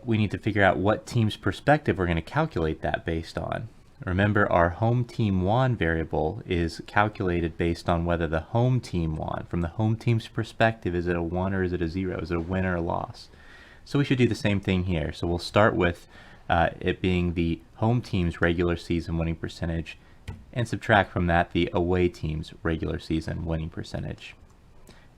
need to figure out what team's perspective we're going to calculate that based on. Remember, our home team won variable is calculated based on whether the home team won. From the home team's perspective, is it a 1 or is it a 0? Is it a win or a loss? So we should do the same thing here. So we'll start with it being the home team's regular season winning percentage, and subtract from that the away team's regular season winning percentage.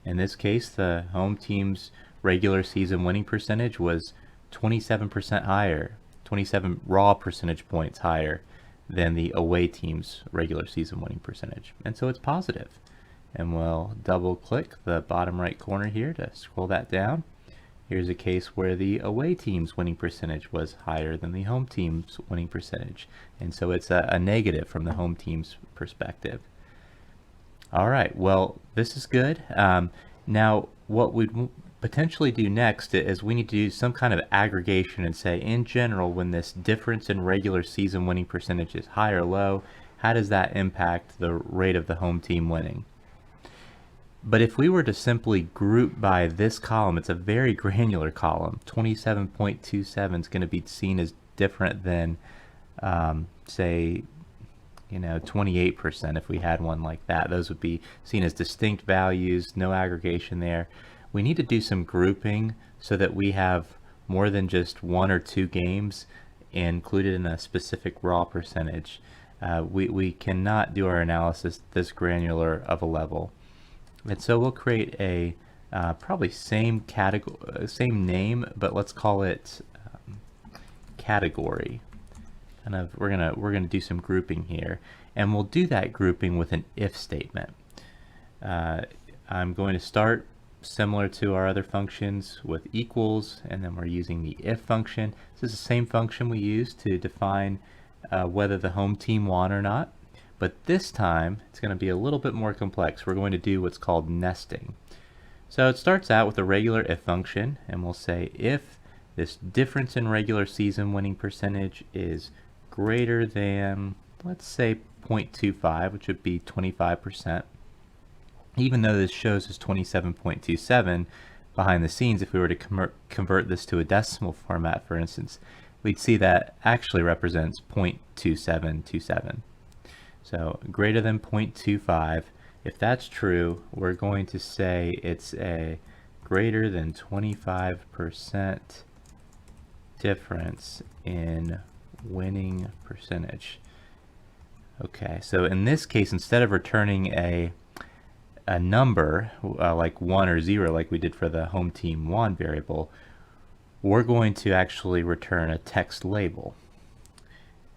In this case, the home team's regular season winning percentage was 27% higher, 27 raw percentage points higher than the away team's regular season winning percentage. And so it's positive. And we'll double click the bottom right corner here to scroll that down. Here's a case where the away team's winning percentage was higher than the home team's winning percentage. And so it's a negative from the home team's perspective. All right, well, this is good. Now, what we'd potentially do next is we need to do some kind of aggregation and say, in general, when this difference in regular season winning percentage is high or low, how does that impact the rate of the home team winning? But if we were to simply group by this column, it's a very granular column. 27.27 is going to be seen as different than, say, 28% if we had one like that. Those would be seen as distinct values, no aggregation there. We need to do some grouping so that we have more than just 1 or 2 games included in a specific raw percentage. We cannot do our analysis this granular of a level. And so we'll create a probably same category, same name, but let's call it category. We're gonna do some grouping here, and we'll do that grouping with an if statement. I'm going to start similar to our other functions with equals, and then we're using the if function. This is the same function we used to define whether the home team won or not, but this time it's going to be a little bit more complex. We're going to do what's called nesting. So it starts out with a regular if function, and we'll say if this difference in regular season winning percentage is greater than, let's say, 0.25, which would be 25%. Even though this shows as 27.27 behind the scenes, if we were to convert this to a decimal format, for instance, we'd see that actually represents 0.2727. So greater than 0.25. If that's true, we're going to say it's a greater than 25% difference in winning percentage. Okay, so in this case, instead of returning a number like 1 or 0 like we did for the home team won variable, we're going to actually return a text label.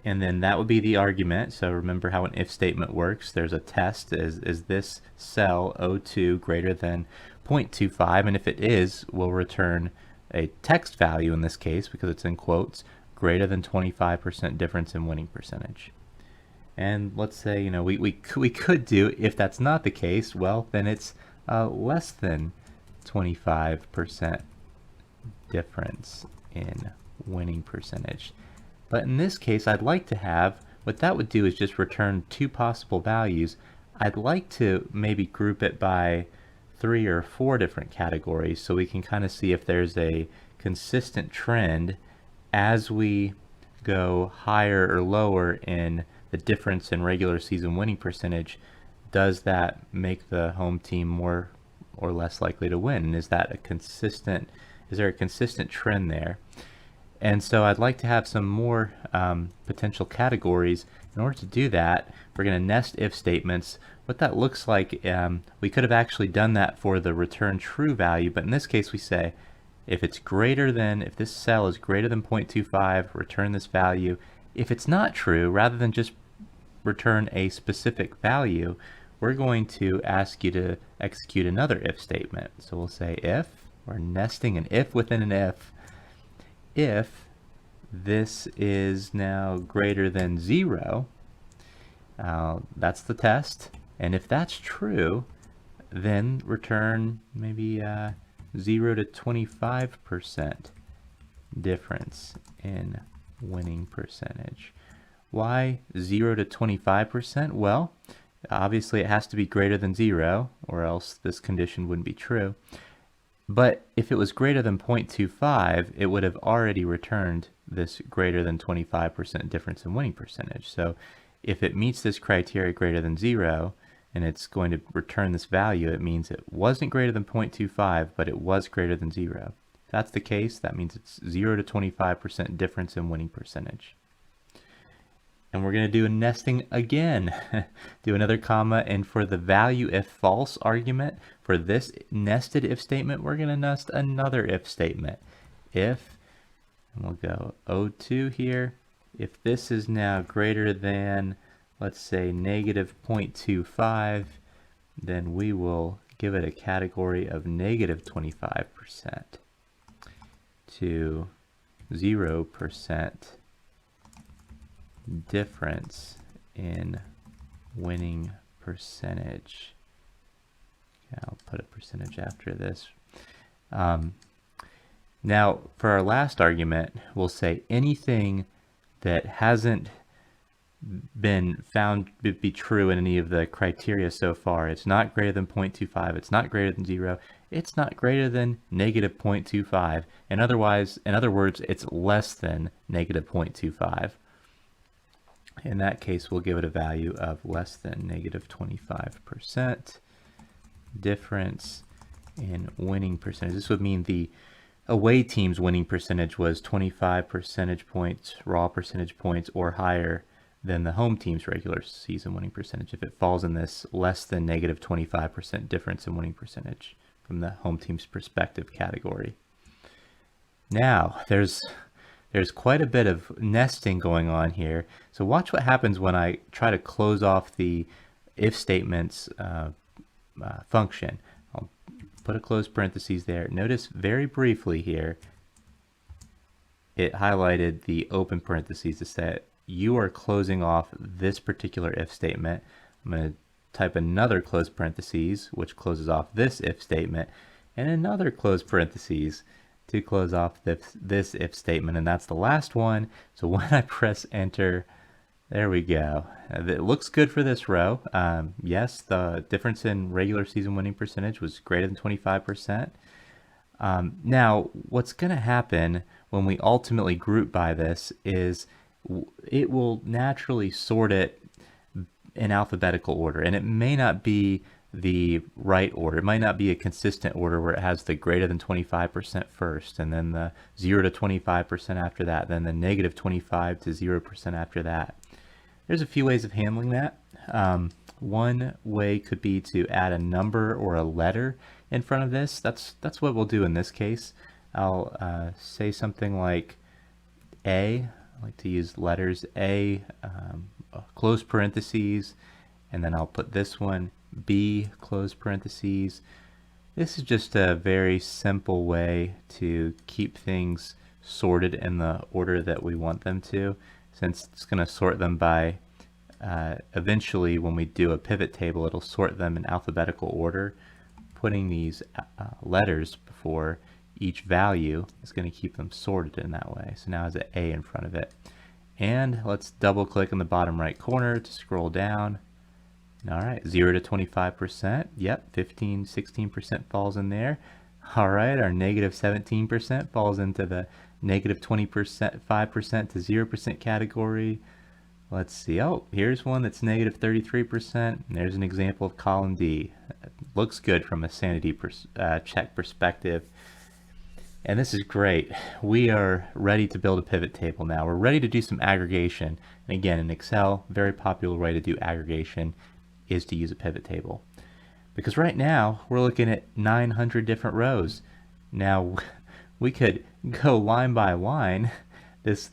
And then that would be the argument. So remember how an if statement works. There's a test. Is this cell O2 greater than 0.25? And if it is, we'll return a text value in this case, because it's in quotes, greater than 25% difference in winning percentage. And let's say, we could do, if that's not the case, well, then it's less than 25% difference in winning percentage. But in this case, I'd like to have, what that would do is just return 2 possible values. I'd like to maybe group it by 3 or 4 different categories so we can kind of see if there's a consistent trend as we go higher or lower in the difference in regular season winning percentage. Does that make the home team more or less likely to win? And is there a consistent trend there? And so I'd like to have some more potential categories In order to do that, we're going to nest if statements. What that looks like, we could have actually done that for the return true value, but in this case we say if this cell is greater than 0.25, return this value. If it's not true, rather than just return a specific value, we're going to ask you to execute another if statement. So we'll say if, we're nesting an if within an if this is now greater than 0, that's the test, and if that's true, then return maybe 0 to 25% difference in winning percentage. Why 0 to 25%? Well, obviously it has to be greater than 0, or else this condition wouldn't be true. But if it was greater than 0.25, it would have already returned this greater than 25% difference in winning percentage. So if it meets this criteria greater than 0, and it's going to return this value, it means it wasn't greater than 0.25, but it was greater than 0. If that's the case, that means it's 0 to 25% difference in winning percentage. And we're going to do a nesting again. Do another comma, and for the value if false argument, for this nested if statement, we're going to nest another if statement. If, and we'll go O2 here, if this is now greater than, let's say, negative 0.25, then we will give it a category of negative 25% to 0% difference in winning percentage. Okay, I'll put a percentage after this. Now, for our last argument, we'll say anything that hasn't been found to be true in any of the criteria so far. It's not greater than 0.25, it's not greater than 0, it's not greater than negative 0.25, and in other words, it's less than negative 0.25. In that case, we'll give it a value of less than negative 25% difference in winning percentage. This would mean the away team's winning percentage was 25 percentage points, raw percentage points, or higher than the home team's regular season winning percentage if it falls in this less than negative 25% difference in winning percentage from the home team's perspective category. Now, there's quite a bit of nesting going on here. So watch what happens when I try to close off the if statements function. I'll put a close parentheses there. Notice very briefly here, it highlighted the open parentheses to say you are closing off this particular if statement. I'm going to type another close parentheses, which closes off this if statement, and another close parentheses to close off this if statement, and that's the last one. So when I press enter, there we go. It looks good for this row. Yes, the difference in regular season winning percentage was greater than 25%. Now, what's going to happen when we ultimately group by this is it will naturally sort it in alphabetical order, and it may not be the right order. It might not be a consistent order where it has the greater than 25% first, and then the 0 to 25% after that, then the negative 25 to 0% after that. There's a few ways of handling that. One way could be to add a number or a letter in front of this. That's what we'll do in this case. I'll say something like A. I like to use letters A, close parentheses, and then I'll put this one B, close parentheses. This is just a very simple way to keep things sorted in the order that we want them to, since it's going to sort them by, eventually when we do a pivot table, it'll sort them in alphabetical order. Putting these letters before each value is going to keep them sorted in that way. So now it has an A in front of it. And let's double click in the bottom right corner to scroll down. All right, 0 to 25%. Yep, 15, 16% falls in there. All right, our negative 17% falls into the negative 20%, 5% to 0% category. Let's see. Oh, here's one that's negative 33%. There's an example of column D. It looks good from a sanity check perspective. And this is great. We are ready to build a pivot table now. We're ready to do some aggregation. And again, in Excel, very popular way to do aggregation is to use a pivot table. Because right now, we're looking at 900 different rows. Now, we could go line by line. This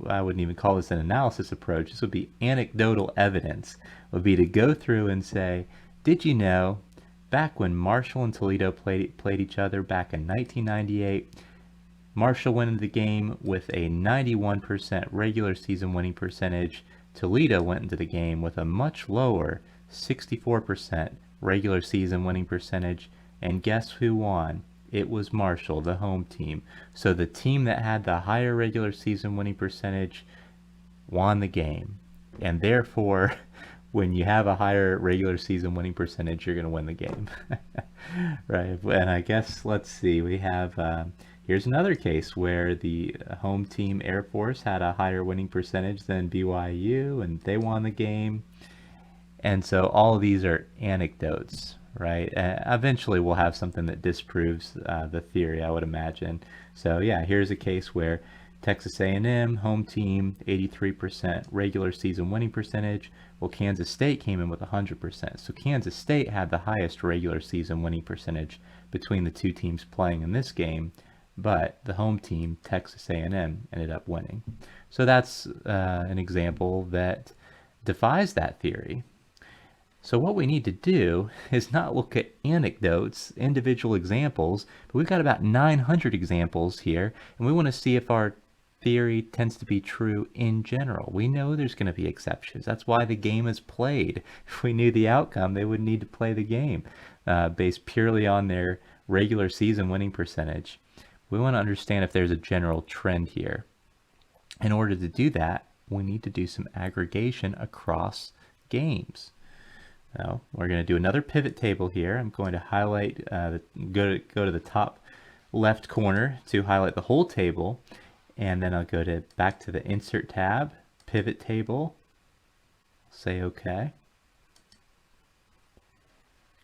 I wouldn't even call this an analysis approach. This would be anecdotal evidence. It would be to go through and say, did you know back when Marshall and Toledo played each other back in 1998, Marshall went into the game with a 91% regular season winning percentage. Toledo went into the game with a much lower 64% regular season winning percentage. And guess who won? It was Marshall, the home team. So the team that had the higher regular season winning percentage won the game. And therefore, when you have a higher regular season winning percentage, you're going to win the game. Right? And I guess, let's see, we have, here's another case where the home team Air Force had a higher winning percentage than BYU, and they won the game. And so all of these are anecdotes, right? Eventually we'll have something that disproves the theory, I would imagine. So yeah, here's a case where Texas A&M, home team, 83% regular season winning percentage. Well, Kansas State came in with 100%. So Kansas State had the highest regular season winning percentage between the two teams playing in this game, but the home team, Texas A&M, ended up winning. So that's an example that defies that theory. So what we need to do is not look at anecdotes, individual examples, but we've got about 900 examples here, and we want to see if our theory tends to be true in general. We know there's going to be exceptions. That's why the game is played. If we knew the outcome, they wouldn't need to play the game based purely on their regular season winning percentage. We want to understand if there's a general trend here. In order to do that, we need to do some aggregation across games. Now, we're going to do another pivot table here. I'm going to highlight, go to the top left corner to highlight the whole table, and then I'll go back to the Insert tab, Pivot Table, say OK.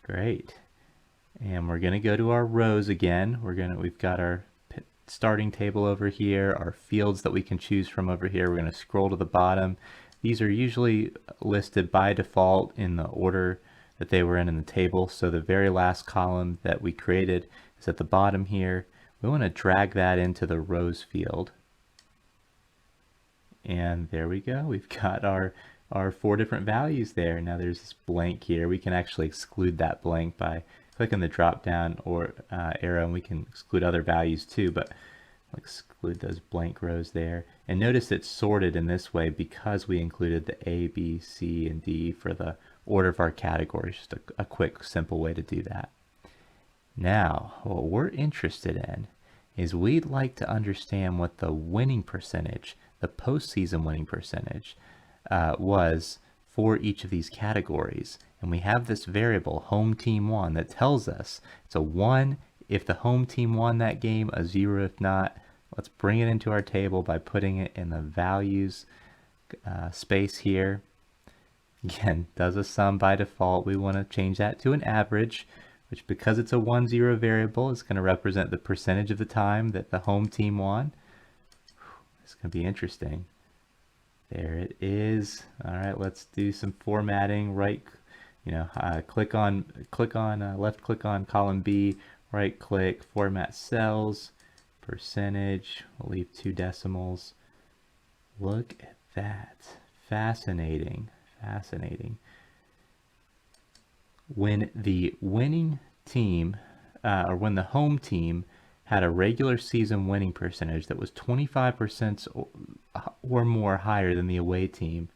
Great. And we're going to go to our rows again. We've got our starting table over here, our fields that we can choose from over here. We're going to scroll to the bottom. These are usually listed by default in the order that they were in the table. So the very last column that we created is at the bottom here. We want to drag that into the rows field. And there we go. We've got our 4 different values there. Now there's this blank here. We can actually exclude that blank by clicking the drop down or arrow, and we can exclude other values too, but I'll exclude those blank rows there. And notice it's sorted in this way because we included the A, B, C, and D for the order of our categories. Just a quick, simple way to do that. Now, what we're interested in is we'd like to understand what the winning percentage, the postseason winning percentage, was for each of these categories. And we have this variable, home team won, that tells us it's a 1 if the home team won that game, a 0 if not. Let's bring it into our table by putting it in the values space here. Again, does a sum by default. We want to change that to an average, which because it's a 1-0 variable, is going to represent the percentage of the time that the home team won. It's going to be interesting. There it is. All right, let's do some formatting. Left click on column B, right click, format cells, percentage. We'll leave 2 decimals. Look at that. Fascinating. Fascinating. When the winning team, or when the home team had a regular season winning percentage that was 25% or more higher than the away team,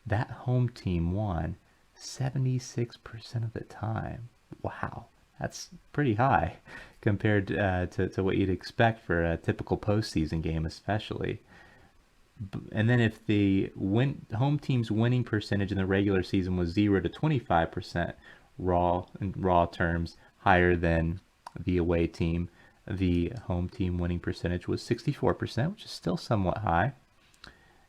that home team won 76% of the time. Wow, that's pretty high compared to what you'd expect for a typical postseason game, especially. And then if the home team's winning percentage in the regular season was 0 to 25% in raw terms higher than the away team, the home team winning percentage was 64%, which is still somewhat high.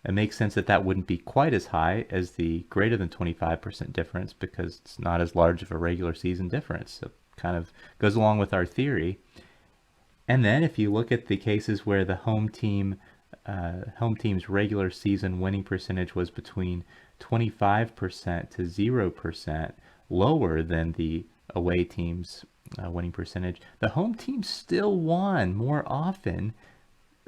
It makes sense that wouldn't be quite as high as the greater than 25% difference because it's not as large of a regular season difference. So it kind of goes along with our theory. And then if you look at the cases where the home team's regular season winning percentage was between 25% to 0%, lower than the away team's winning percentage, the home team still won more often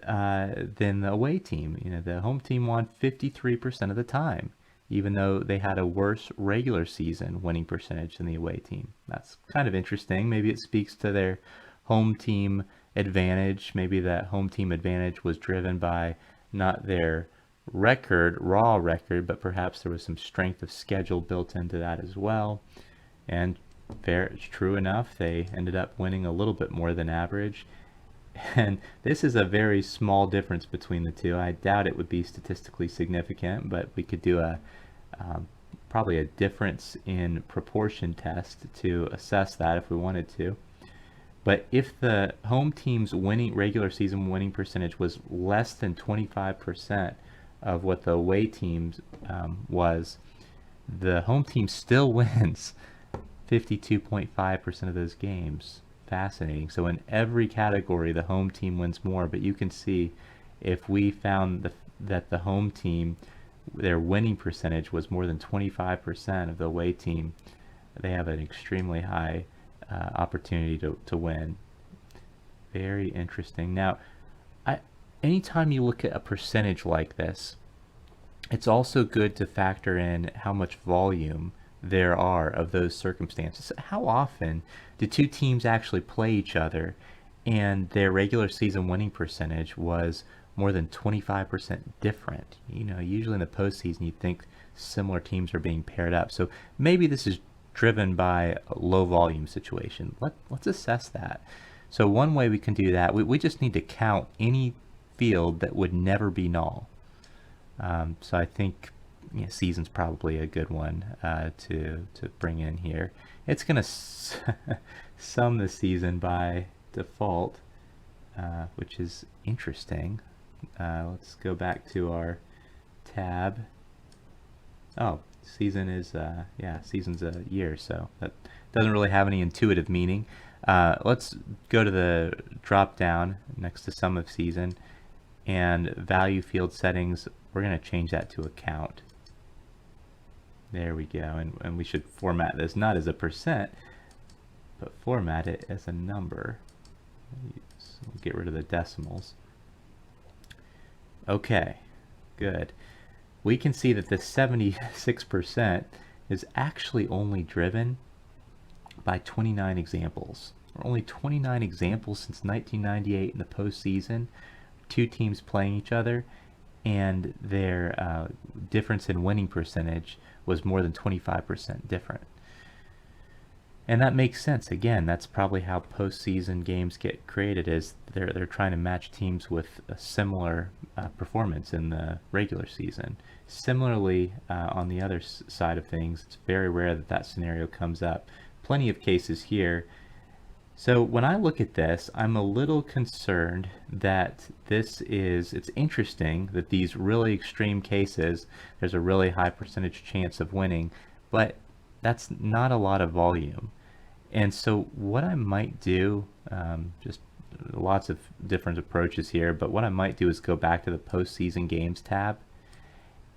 than the away team. The home team won 53% of the time, even though they had a worse regular season winning percentage than the away team. That's kind of interesting. Maybe it speaks to their home team advantage. Maybe that home team advantage was driven by not their raw record, but perhaps there was some strength of schedule built into that as well. And it's true enough, they ended up winning a little bit more than average. And this is a very small difference between the two. I doubt it would be statistically significant, but we could do probably a difference in proportion test to assess that if we wanted to. But if the home team's regular season winning percentage was less than 25% of what the away team's was, the home team still wins 52.5% of those games. Fascinating. So in every category, the home team wins more, but you can see if we found that the home team, their winning percentage was more than 25% of the away team, they have an extremely high opportunity to win. Very interesting. Now, anytime you look at a percentage like this, it's also good to factor in how much volume there are of those circumstances. How often do two teams actually play each other and their regular season winning percentage was more than 25% different? Usually in the postseason you'd think similar teams are being paired up. So maybe this is driven by a low volume situation. Let's assess that. So one way we can do that, we just need to count any field that would never be null. So I think season's probably a good one to bring in here. It's going to sum the season by default, which is interesting. Let's go back to our tab. Oh, season is season's a year, so that doesn't really have any intuitive meaning. Let's go to the drop down next to sum of season, and value field settings, we're going to change that to a count. There we go, and we should format this not as a percent, but format it as a number. So we'll get rid of the decimals. Okay, good. We can see that the 76% is actually only driven by 29 examples. Or only 29 examples since 1998 in the postseason, two teams playing each other, and their difference in winning percentage was more than 25% different. And that makes sense. Again, that's probably how postseason games get created, is they're trying to match teams with a similar performance in the regular season. Similarly, on the other side of things, it's very rare that scenario comes up. Plenty of cases here. So when I look at this, I'm a little concerned that it's interesting that these really extreme cases, there's a really high percentage chance of winning, but that's not a lot of volume. And so what I might do, just lots of different approaches here, but what I might do is go back to the postseason games tab,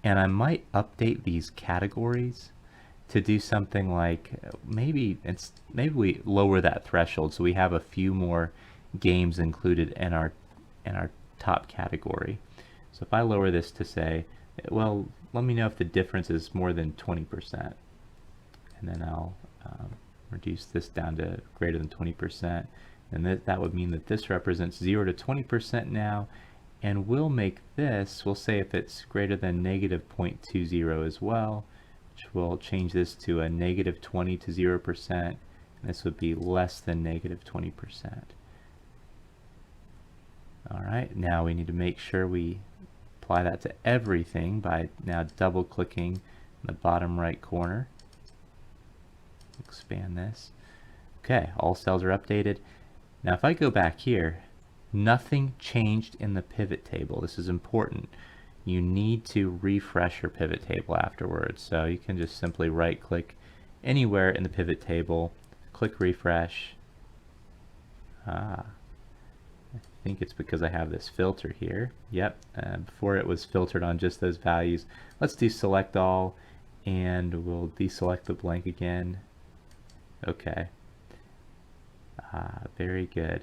and I might update these categories to do something like maybe we lower that threshold so we have a few more games included in our top category. So if I lower this to say, well, let me know if the difference is more than 20%, and then I'll reduce this down to greater than 20%, and that would mean that this represents 0 to 20% now, and we'll make this, we'll say if it's greater than negative 0.20 as well, which will change this to a negative 20 to 0%, and this would be less than negative 20%. Alright, now we need to make sure we apply that to everything by now double clicking in the bottom right corner. Expand this. Okay, all cells are updated. Now if I go back here, nothing changed in the pivot table. This is important. You need to refresh your pivot table afterwards. So you can just simply right click anywhere in the pivot table, click refresh. think it's because I have this filter here. Yep, before it was filtered on just those values. Let's deselect all, and we'll deselect the blank again. Okay. Very good.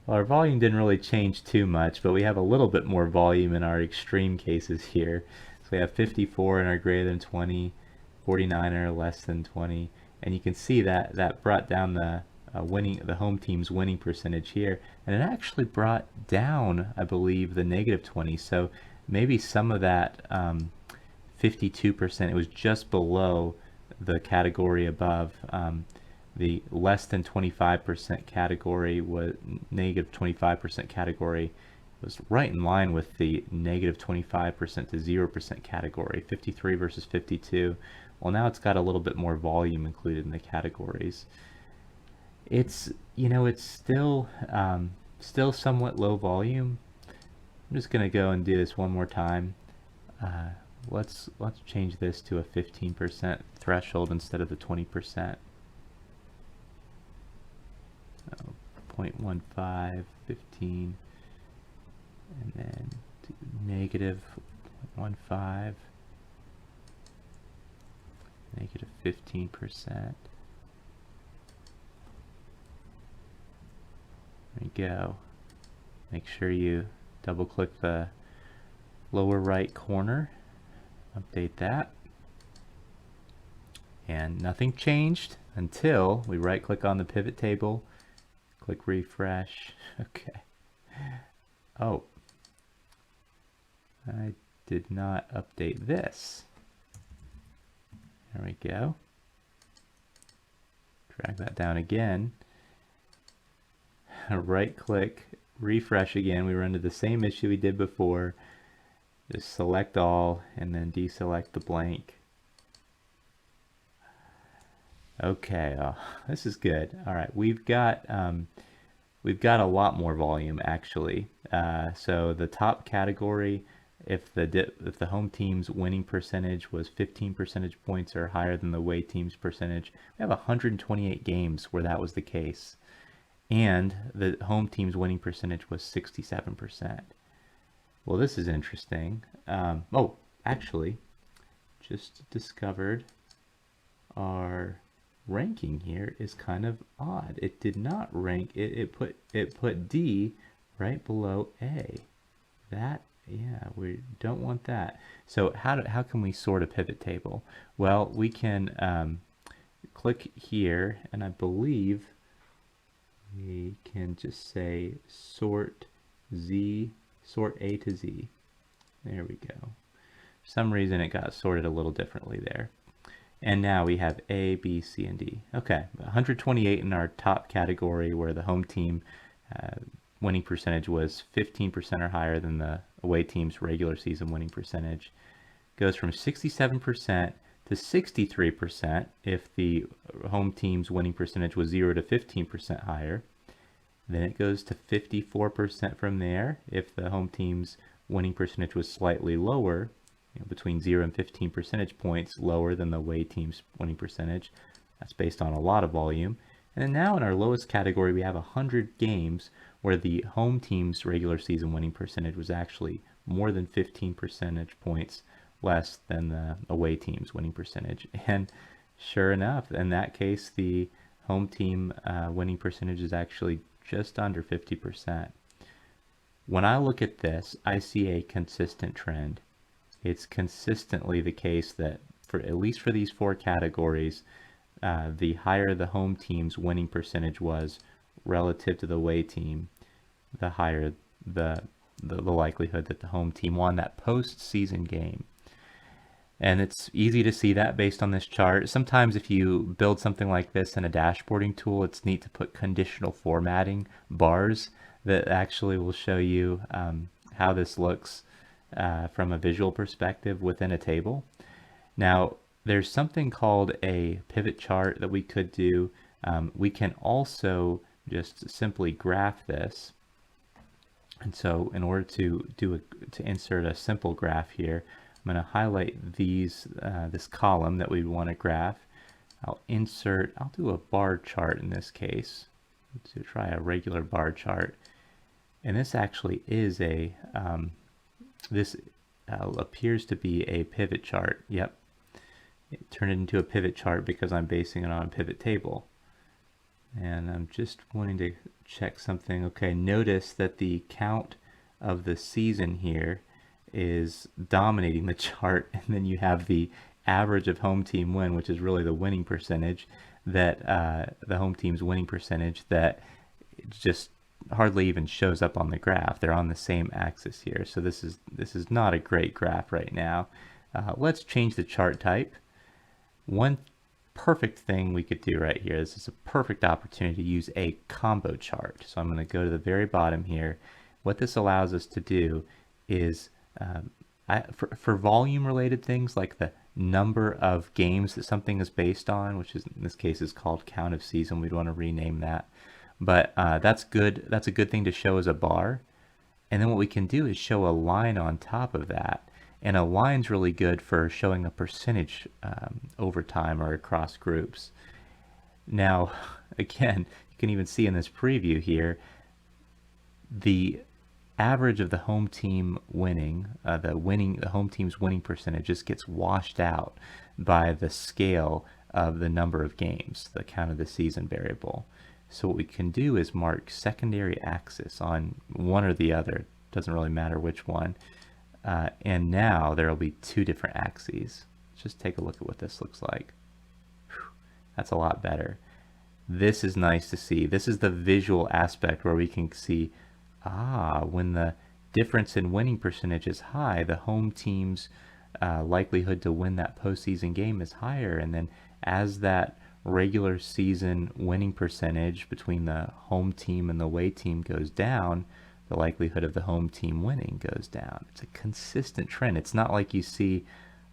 Well, our volume didn't really change too much, but we have a little bit more volume in our extreme cases here. So we have 54 in our greater than 20, 49 in our less than 20, and you can see that that brought down the the home team's winning percentage here, and it actually brought down, I believe, the negative 20. So maybe some of that 52%, it was just below the category above. The less than 25% category was negative 25% category was right in line with the negative 25% to 0% category, 53 versus 52. Well, now it's got a little bit more volume included in the categories. It's, it's still somewhat low volume. I'm just gonna go and do this one more time. Let's change this to a 15% threshold instead of the 20%. 0.15, 15, and then negative 0.15, negative 15%. There you go. Make sure you double click the lower right corner, update that, and nothing changed until we right click on the pivot table, click refresh. Okay. Oh, I did not update this. There we go. Drag that down again. Right click, refresh again. We run into the same issue we did before. Just select all and then deselect the blank. Okay, this is good. All right, we've got a lot more volume actually. So the top category, if the home team's winning percentage was 15 percentage points or higher than the away team's percentage, we have 128 games where that was the case, and the home team's winning percentage was 67%. Well, this is interesting. Oh, actually, just discovered our ranking here is kind of odd. It did not rank it put D right below A. That, yeah, we don't want that. So how can we sort a pivot table? Well, we can click here, and I believe we can just say sort A to Z. There we go. For some reason it got sorted a little differently there. And now we have A, B, C, and D. Okay, 128 in our top category where the home team winning percentage was 15% or higher than the away team's regular season winning percentage. Goes from 67% to 63% if the home team's winning percentage was 0 to 15% higher. Then it goes to 54% from there if the home team's winning percentage was slightly lower, between 0 and 15 percentage points lower than the away team's winning percentage. That's based on a lot of volume. And then now in our lowest category, we have 100 games where the home team's regular season winning percentage was actually more than 15 percentage points less than the away team's winning percentage. And sure enough, in that case, the home team winning percentage is actually just under 50%. When I look at this, I see a consistent trend. It's consistently the case that for at least for these four categories, the higher the home team's winning percentage was relative to the away team, the higher the likelihood that the home team won that postseason game. And it's easy to see that based on this chart. Sometimes if you build something like this in a dashboarding tool, it's neat to put conditional formatting bars that actually will show you how this looks from a visual perspective within a table. Now, there's something called a pivot chart that we could do. We can also just simply graph this. And so in order to insert a simple graph here, I'm going to highlight this column that we want to graph. I'll do a bar chart in this case. To try a regular bar chart. And this actually is this appears to be a pivot chart. Yep. Turn it into a pivot chart because I'm basing it on a pivot table. And I'm just wanting to check something. Okay, notice that the count of the season here is dominating the chart, and then you have the average of home team win, which is really the winning percentage, that the home team's winning percentage that just hardly even shows up on the graph. They're on the same axis here, so this is not a great graph right now. Let's change the chart type. One perfect thing we could do right here, this is a perfect opportunity to use a combo chart. So I'm going to go to the very bottom here. What this allows us to do is for volume related things like the number of games that something is based on, which is in this case is called count of season, we'd want to rename that, but that's good. That's a good thing to show as a bar. And then what we can do is show a line on top of that. And a line's really good for showing a percentage over time or across groups. Now, again, you can even see in this preview here, the average of the home team winning, the home team's winning percentage just gets washed out by the scale of the number of games, the count of the season variable. So what we can do is mark secondary axis on one or the other, doesn't really matter which one. And now there will be two different axes. Let's just take a look at what this looks like. Whew, that's a lot better. This is nice to see. This is the visual aspect where we can see, when the difference in winning percentage is high, the home team's likelihood to win that postseason game is higher. And then as that regular season winning percentage between the home team and the away team goes down, the likelihood of the home team winning goes down. It's a consistent trend. It's not like you see,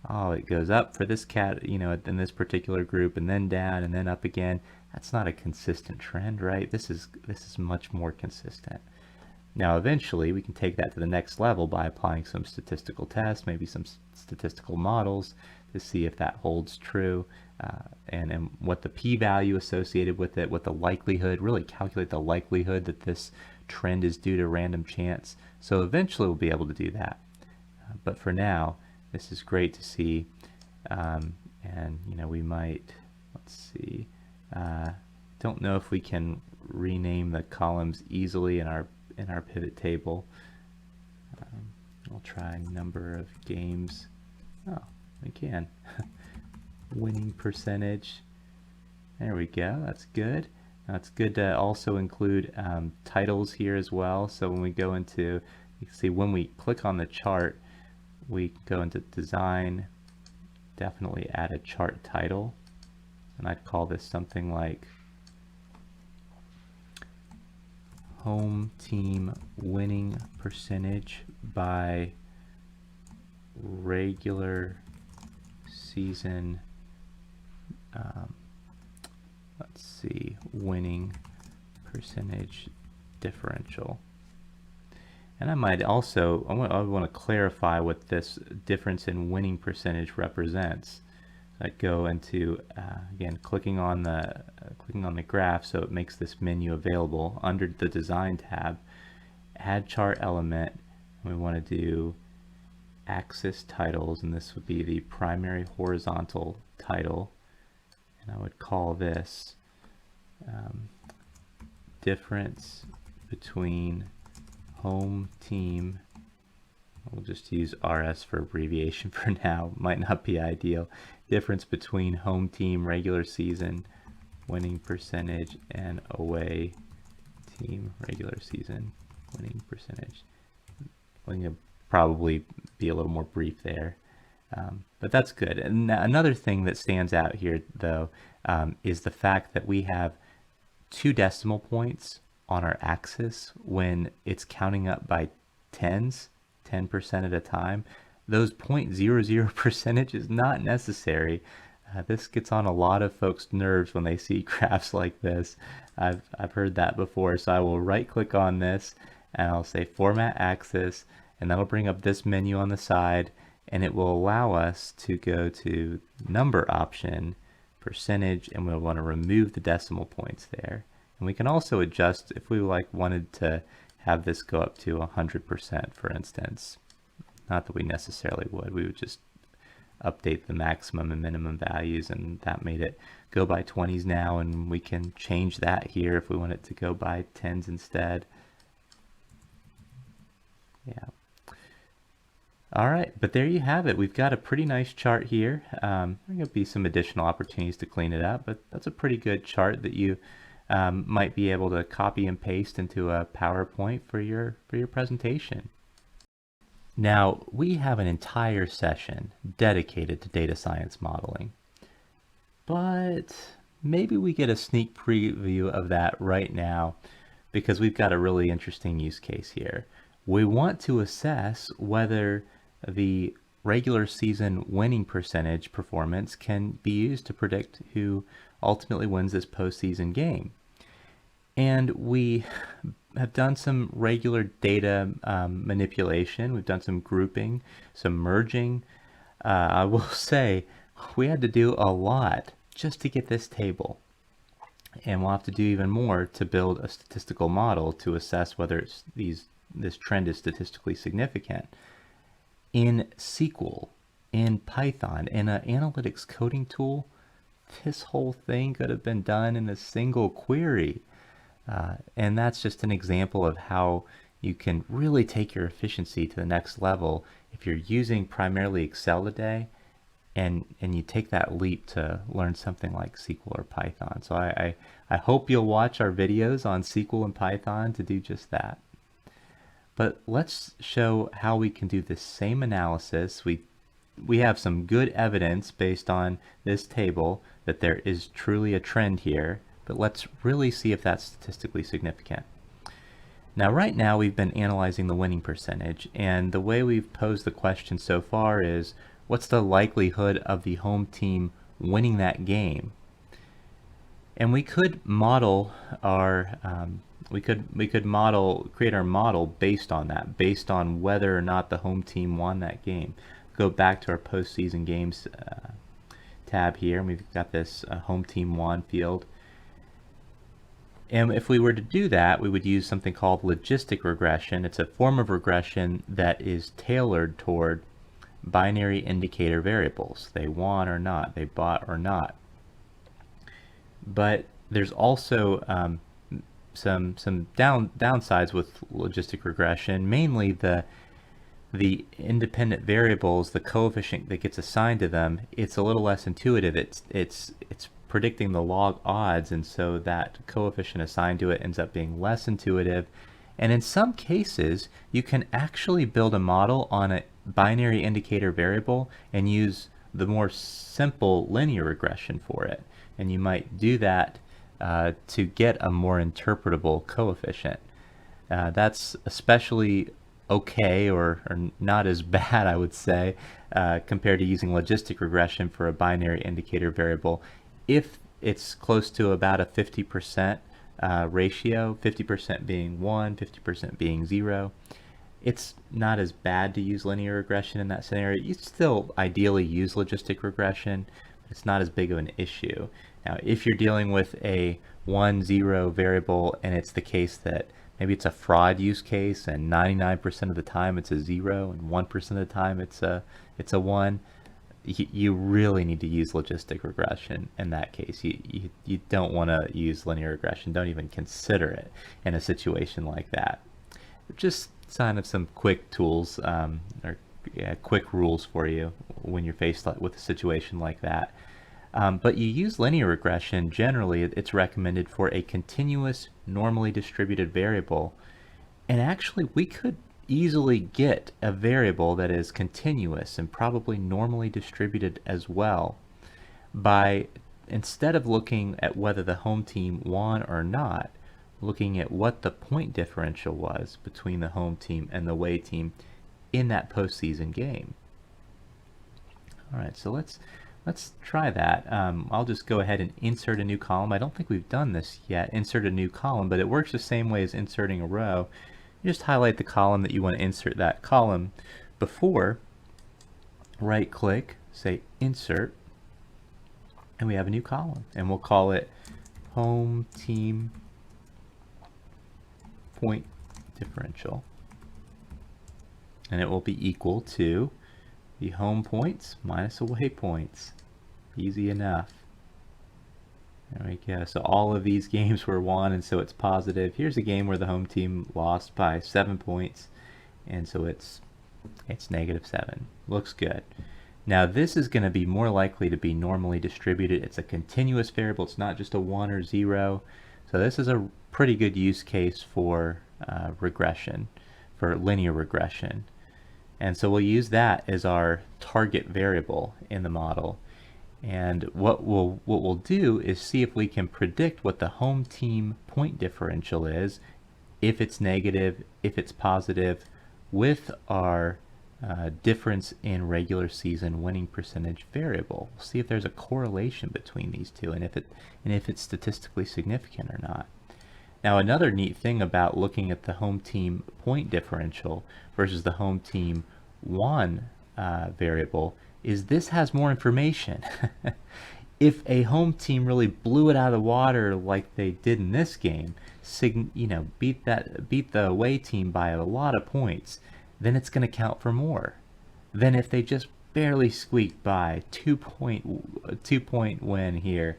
it goes up for this cat, in this particular group, and then down, and then up again. That's not a consistent trend, right? This is much more consistent. Now, eventually, we can take that to the next level by applying some statistical tests, maybe some statistical models to see if that holds true, and what the p-value associated with it, what the likelihood, really calculate the likelihood that this trend is due to random chance. So eventually we'll be able to do that. But for now, this is great to see. And we might, let's see, don't know if we can rename the columns easily in our pivot table. I'll try number of games. Oh, we can. Winning percentage. There we go. That's good. Now it's good to also include titles here as well. So when we go into, you can see when we click on the chart, we go into design, definitely add a chart title. And I'd call this something like home team winning percentage by regular season, let's see, winning percentage differential. And I might also, I want to clarify what this difference in winning percentage represents. I go into, again, clicking on the graph, so it makes this menu available under the design tab, add chart element, and we want to do axis titles, and this would be the primary horizontal title, and I would call this difference between home team. We'll just use RS for abbreviation for now, might not be ideal. Difference between home team regular season winning percentage and away team regular season winning percentage. We can probably be a little more brief there, but that's good. And another thing that stands out here, though, is the fact that we have 2 decimal points on our axis when it's counting up by tens, 10% at a time. Those 0.00 percentage is not necessary. This gets on a lot of folks' nerves when they see graphs like this. I've heard that before, so I will right click on this and I'll say format axis, and that'll bring up this menu on the side, and it will allow us to go to number option, percentage, and we'll want to remove the decimal points there. And we can also adjust if we wanted to have this go up to 100%, for instance. Not that we necessarily would. We would just update the maximum and minimum values, and that made it go by 20s now, and we can change that here if we want it to go by 10s instead. Yeah. All right, but there you have it. We've got a pretty nice chart here. There are going to be some additional opportunities to clean it up, but that's a pretty good chart that you might be able to copy and paste into a PowerPoint for your presentation. Now, we have an entire session dedicated to data science modeling, but maybe we get a sneak preview of that right now because we've got a really interesting use case here. We want to assess whether the regular season winning percentage performance can be used to predict who ultimately wins this postseason game. And we have done some regular data manipulation. We've done some grouping, some merging. I will say we had to do a lot just to get this table. And we'll have to do even more to build a statistical model to assess whether this trend is statistically significant. In SQL, in Python, in an analytics coding tool, this whole thing could have been done in a single query. And that's just an example of how you can really take your efficiency to the next level if you're using primarily Excel today, and you take that leap to learn something like SQL or Python. So I hope you'll watch our videos on SQL and Python to do just that. But let's show how we can do the same analysis. We have some good evidence based on this table that there is truly a trend here, but let's really see if that's statistically significant. Now, right now we've been analyzing the winning percentage, and the way we've posed the question so far is, what's the likelihood of the home team winning that game? And we could model our create our model based on that, based on whether or not the home team won that game. Go back to our postseason games tab here, and we've got this home team won field. And if we were to do that, we would use something called logistic regression. It's a form of regression that is tailored toward binary indicator variables. They won or not, they bought or not. But there's also some downsides with logistic regression, mainly the independent variables, the coefficient that gets assigned to them. It's a little less intuitive. It's predicting the log odds, and so that coefficient assigned to it ends up being less intuitive. And in some cases, you can actually build a model on a binary indicator variable and use the more simple linear regression for it. And you might do that to get a more interpretable coefficient. That's especially okay or not as bad, I would say, compared to using logistic regression for a binary indicator variable. If it's close to about a 50% ratio, 50% being 1, 50% being 0, it's not as bad to use linear regression in that scenario. You still ideally use logistic regression, but it's not as big of an issue. Now, if you're dealing with a 1, 0 variable, and it's the case that maybe it's a fraud use case, and 99% of the time it's a 0, and 1% of the time it's a 1, you really need to use logistic regression in that case. You don't want to use linear regression. Don't even consider it in a situation like that. Just sign up some quick tools or quick rules for you when you're faced with a situation like that. But you use linear regression, generally it's recommended for a continuous, normally distributed variable. And actually we could easily get a variable that is continuous and probably normally distributed as well by, instead of looking at whether the home team won or not, looking at what the point differential was between the home team and the away team in that postseason game. All right, so let's try that. I'll just go ahead and insert a new column. I don't think we've done this yet, insert a new column, but it works the same way as inserting a row. You just highlight the column that you want to insert that column before, right click, say insert, and we have a new column, and we'll call it home team point differential. And it will be equal to the home points minus away points. Easy enough. There we go. So all of these games were won, and so it's positive. Here's a game where the home team lost by 7 points, and so it's -7. Looks good. Now this is going to be more likely to be normally distributed. It's a continuous variable. It's not just a 1 or 0. So this is a pretty good use case for regression, for linear regression. And so we'll use that as our target variable in the model. And what we'll do is see if we can predict what the home team point differential is, if it's negative, if it's positive, with our difference in regular season winning percentage variable. We'll see if there's a correlation between these two, and if it's statistically significant or not. Now another neat thing about looking at the home team point differential versus the home team won variable is this has more information. If a home team really blew it out of the water like they did in this game, beat the away team by a lot of points, then it's going to count for more than if they just barely squeaked by 2-point win here.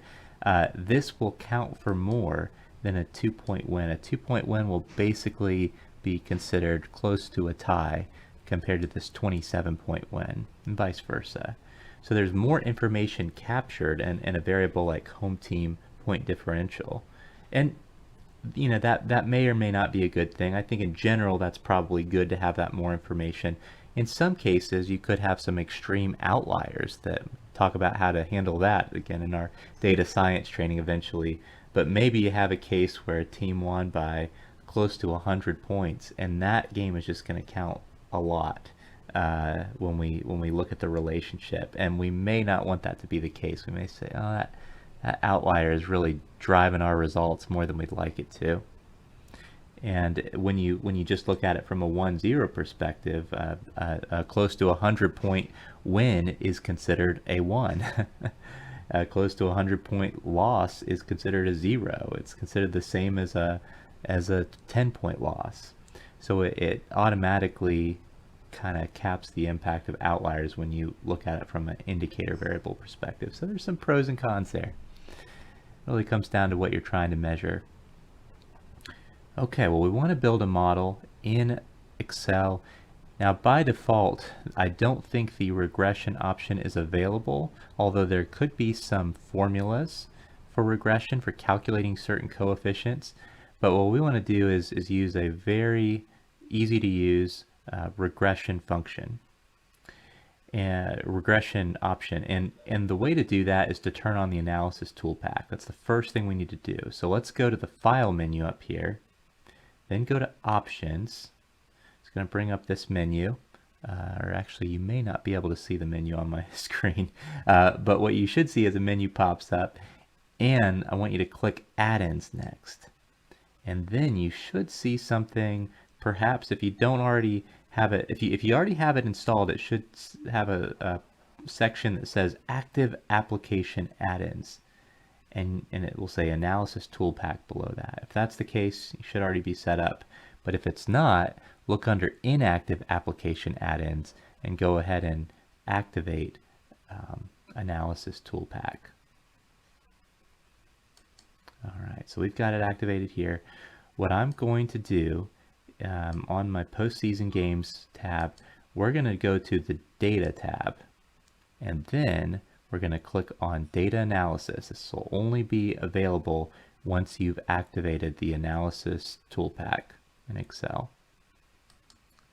This will count for more than a 2-point win. A 2-point win will basically be considered close to a tie compared to this 27-point win, and vice versa. So there's more information captured in a variable like home team point differential. And that may or may not be a good thing. I think in general that's probably good to have that more information. In some cases you could have some extreme outliers that talk about how to handle that again in our data science training eventually. But maybe you have a case where a team won by close to 100 points and that game is just going to count a lot when we look at the relationship, and we may not want that to be the case. We may say, oh, that outlier is really driving our results more than we'd like it to. And when you just look at it from a 1-0 perspective, close to 100-point win is considered a 1. Close to 100-point loss is considered a 0. It's considered the same as a 10-point loss. So it automatically kind of caps the impact of outliers when you look at it from an indicator variable perspective. So there's some pros and cons there. It really comes down to what you're trying to measure. Okay, well, we want to build a model in Excel. Now by default, I don't think the regression option is available, although there could be some formulas for regression for calculating certain coefficients. But what we want to do is use a very easy to use regression function and regression option. And the way to do that is to turn on the analysis toolpack. That's the first thing we need to do. So let's go to the file menu up here, then go to options. It's going to bring up this menu. Or actually you may not be able to see the menu on my screen, but what you should see is a menu pops up, and I want you to click add-ins next. And then you should see something, perhaps if you don't already have it, if you already have it installed, it should have a section that says active application add-ins, and it will say analysis toolpack below that. If that's the case, you should already be set up. But if it's not, look under inactive application add-ins and go ahead and activate analysis toolpack. All right, so we've got it activated here. What I'm going to do on my postseason games tab, we're going to go to the data tab, and then we're going to click on data analysis. This will only be available once you've activated the analysis toolpack in Excel.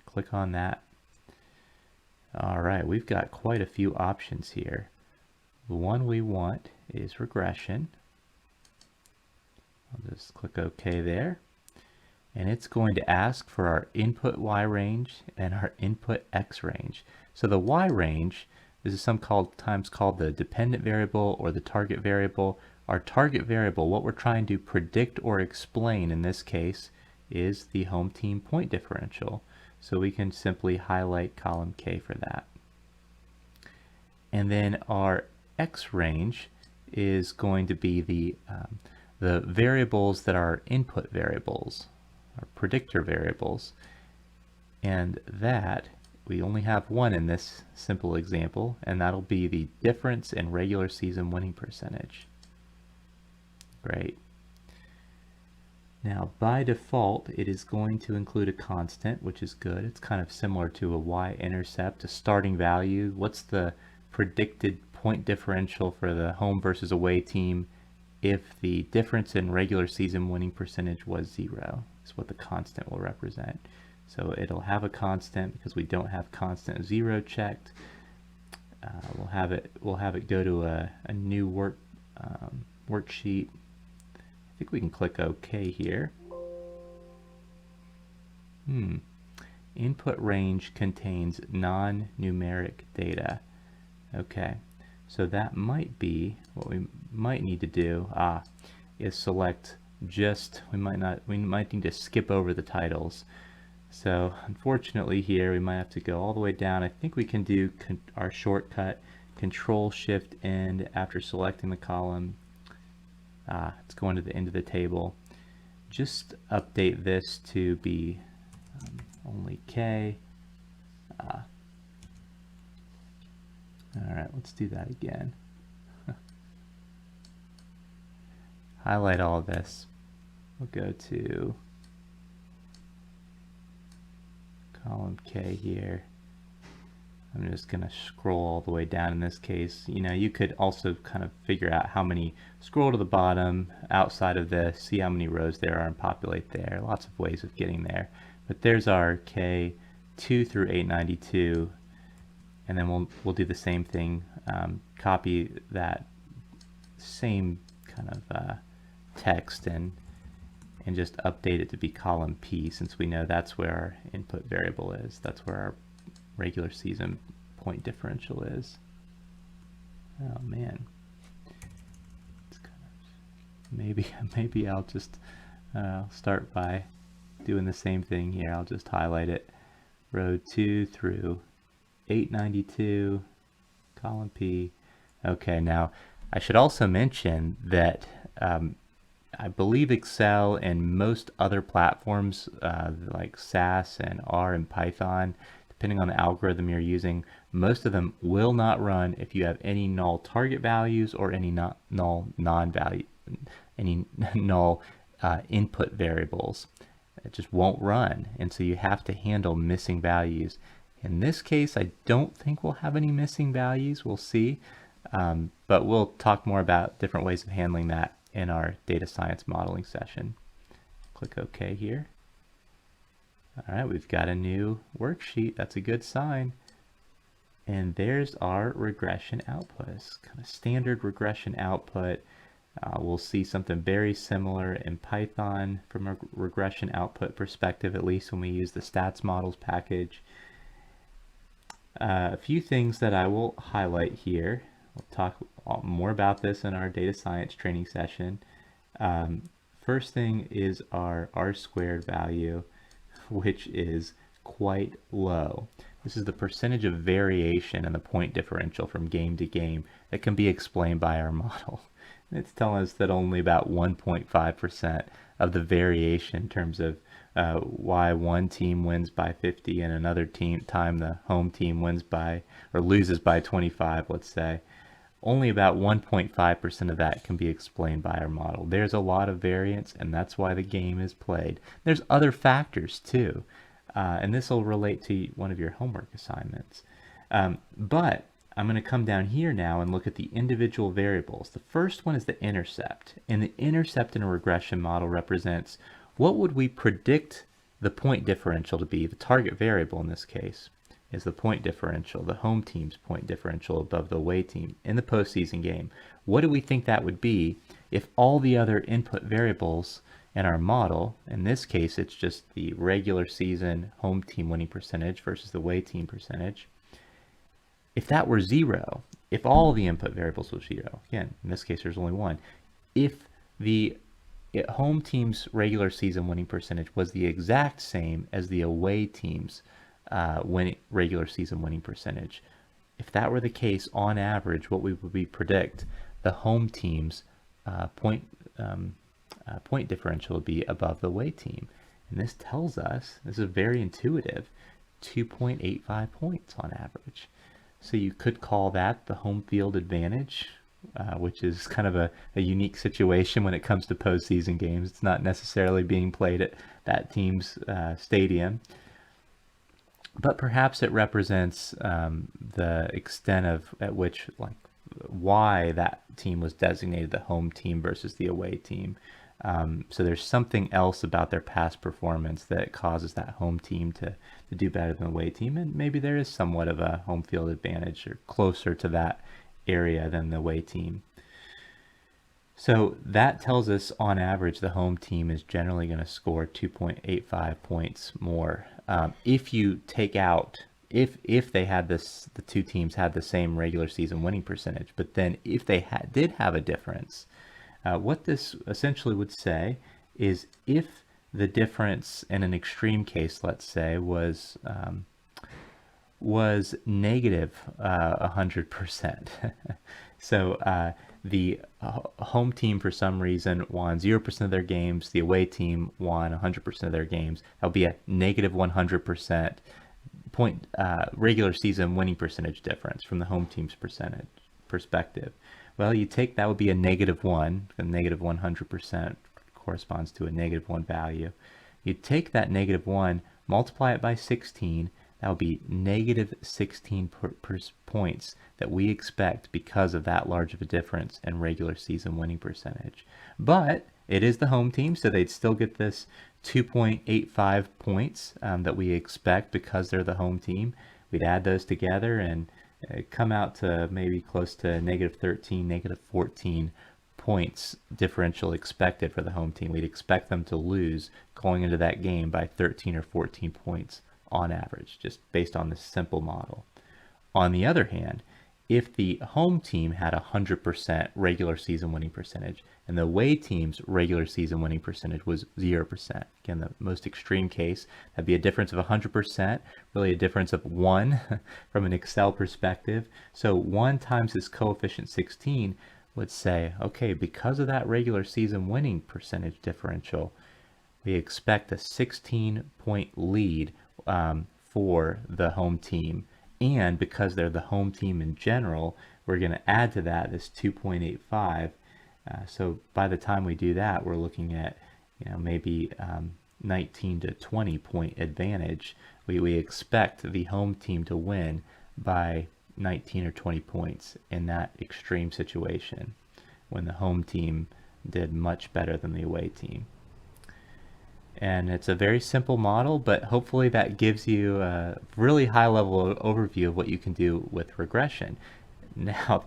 Click on that. All right, we've got quite a few options here. The one we want is regression. I'll just click OK there. And it's going to ask for our input Y range and our input X range. So the Y range, this is sometimes called the dependent variable or the target variable. Our target variable, what we're trying to predict or explain in this case, is the home team point differential. So we can simply highlight column K for that. And then our X range is going to be the variables that are input variables. our predictor variables. And that, we only have one in this simple example, and that'll be the difference in regular season winning percentage. Great. Now, by default, it is going to include a constant, which is good. It's kind of similar to a y-intercept, a starting value. What's the predicted point differential for the home versus away team if the difference in regular season winning percentage was 0, is what the constant will represent. So it'll have a constant because we don't have constant 0 checked. We'll have it go to a new worksheet. I think we can click OK here. Input range contains non-numeric data. Okay, so that might be what we might need to do. Is select just, we might need to skip over the titles. So unfortunately here we might have to go all the way down. I think we can do our shortcut Control-Shift-End after selecting the column. It's going to the end of the table. Just update this to be only K. Alright, let's do that again. Highlight all of this. We'll go to column K here. I'm just going to scroll all the way down in this case. You know, you could also kind of figure out how many, scroll to the bottom outside of this, see how many rows there are and populate there. Lots of ways of getting there. But there's our K 2 through 892, and then we'll do the same thing, copy that same kind of text and just update it to be column P, since we know that's where our input variable is. That's where our regular season point differential is. Oh man, it's kind of, maybe I'll just start by doing the same thing here. I'll just highlight it, row 2 through 892, column P. Okay, now I should also mention that I believe Excel and most other platforms like SAS and R and Python, depending on the algorithm you're using, most of them will not run if you have any null target values or any null input variables. It just won't run, and so you have to handle missing values. In this case, I don't think we'll have any missing values. We'll see, but we'll talk more about different ways of handling that in our data science modeling session. Click OK here. All right, we've got a new worksheet. That's a good sign. And there's our regression output. It's kind of standard regression output. We'll see something very similar in Python from a regression output perspective, at least when we use the stats models package. A few things that I will highlight here. We'll talk more about this in our data science training session. First thing is our R-squared value, which is quite low. This is the percentage of variation in the point differential from game to game that can be explained by our model. It's telling us that only about 1.5% of the variation in terms of why one team wins by 50 and another time the home team wins by or loses by 25, let's say. Only about 1.5% of that can be explained by our model. There's a lot of variance, and that's why the game is played. There's other factors too, and this will relate to one of your homework assignments. But I'm going to come down here now and look at the individual variables. The first one is the intercept, and the intercept in a regression model represents what would we predict the point differential to be. The target variable in this case is the point differential, the home team's point differential above the away team in the postseason game. What do we think that would be if all the other input variables in our model, in this case it's just the regular season home team winning percentage versus the away team percentage, if that were 0, if all the input variables were 0, again, in this case there's only one, if the home team's regular season winning percentage was the exact same as the away team's regular season winning percentage, if that were the case, on average, what would we predict the home team's point differential would be above the away team. And this tells us, this is very intuitive, 2.85 points on average. So you could call that the home field advantage, which is kind of a unique situation when it comes to postseason games. It's not necessarily being played at that team's stadium, but perhaps it represents the extent of at which, like, why that team was designated the home team versus the away team. So there's something else about their past performance that causes that home team to do better than the away team, and maybe there is somewhat of a home field advantage or closer to that area than the away team. So that tells us on average the home team is generally going to score 2.85 points more. If you take out, if they had this, the two teams had the same regular season winning percentage, but then if they did have a difference, what this essentially would say is if the difference in an extreme case, let's say, was negative 100%. So the home team for some reason won 0% of their games, the away team won 100% of their games. That'll be a negative 100% regular season winning percentage difference from the home team's perspective. Well, you take that would be a negative 1, the negative 100% corresponds to a negative 1 value. You take that negative 1, multiply it by 16, that would be negative 16 points that we expect because of that large of a difference in regular season winning percentage. But it is the home team, so they'd still get this 2.85 points that we expect because they're the home team. We'd add those together and come out to maybe close to negative 13, negative 14 points differential expected for the home team. We'd expect them to lose going into that game by 13 or 14 points on average, just based on this simple model. On the other hand, if the home team had 100% regular season winning percentage and the away team's regular season winning percentage was 0%, again, the most extreme case, that'd be a difference of 100%, really a difference of 1 from an Excel perspective. So 1 times this coefficient 16 would say, okay, because of that regular season winning percentage differential, we expect a 16-point lead for the home team. And because they're the home team in general, we're going to add to that this 2.85. So by the time we do that, we're looking at, maybe 19 to 20 point advantage. We expect the home team to win by 19 or 20 points in that extreme situation when the home team did much better than the away team. And it's a very simple model, but hopefully that gives you a really high level overview of what you can do with regression. Now,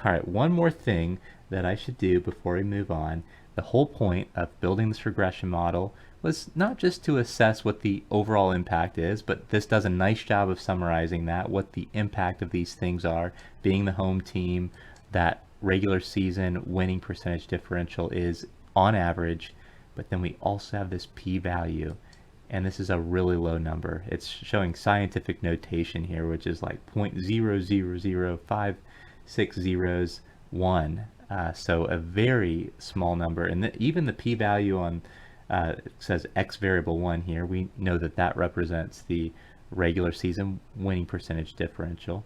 all right, one more thing that I should do before we move on. The whole point of building this regression model was not just to assess what the overall impact is, but this does a nice job of summarizing that, what the impact of these things are, being the home team, that regular season winning percentage differential is on average. But then we also have this p-value, and this is a really low number. It's showing scientific notation here, which is like 0.00056001. So a very small number, and even the p-value on says x variable 1 here. We know that that represents the regular season winning percentage differential.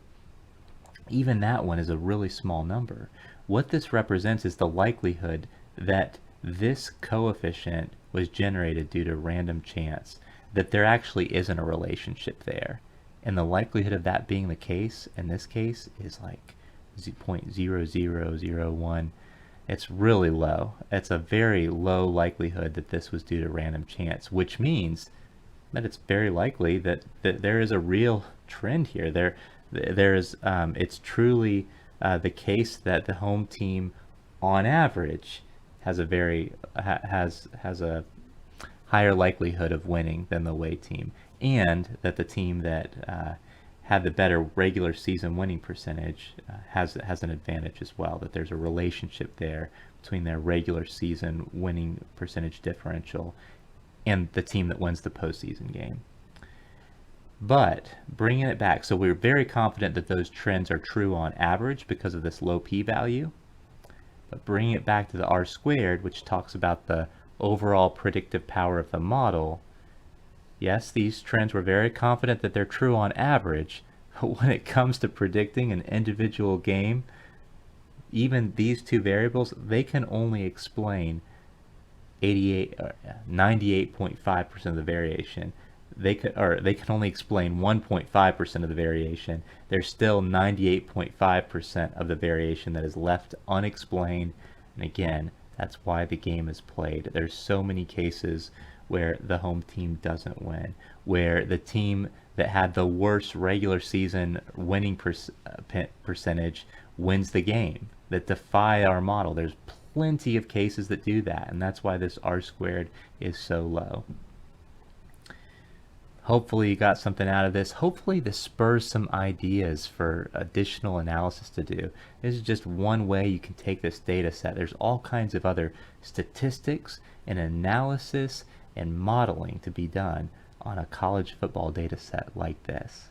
Even that one is a really small number. What this represents is the likelihood that this coefficient was generated due to random chance, that there actually isn't a relationship there. And the likelihood of that being the case in this case is like 0.0001. It's really low. It's a very low likelihood that this was due to random chance, which means that it's very likely that there is a real trend here. It's truly the case that the home team on average has a higher likelihood of winning than the away team, and that the team that had the better regular season winning percentage has an advantage as well, that there's a relationship there between their regular season winning percentage differential and the team that wins the postseason game. But bringing it back, so we're very confident that those trends are true on average because of this low p-value. But bringing it back to the R squared, which talks about the overall predictive power of the model, Yes, these trends were very confident that they're true on average, but when it comes to predicting an individual game, even these two variables, they can only explain 98.5% of the variation. They can only explain 1.5% of the variation. There's still 98.5% of the variation that is left unexplained. And again, that's why the game is played. There's so many cases where the home team doesn't win, where the team that had the worst regular season winning percentage wins the game, that defy our model. There's plenty of cases that do that, and that's why this R squared is so low. Hopefully you got something out of this. Hopefully this spurs some ideas for additional analysis to do. This is just one way you can take this data set. There's all kinds of other statistics and analysis and modeling to be done on a college football data set like this.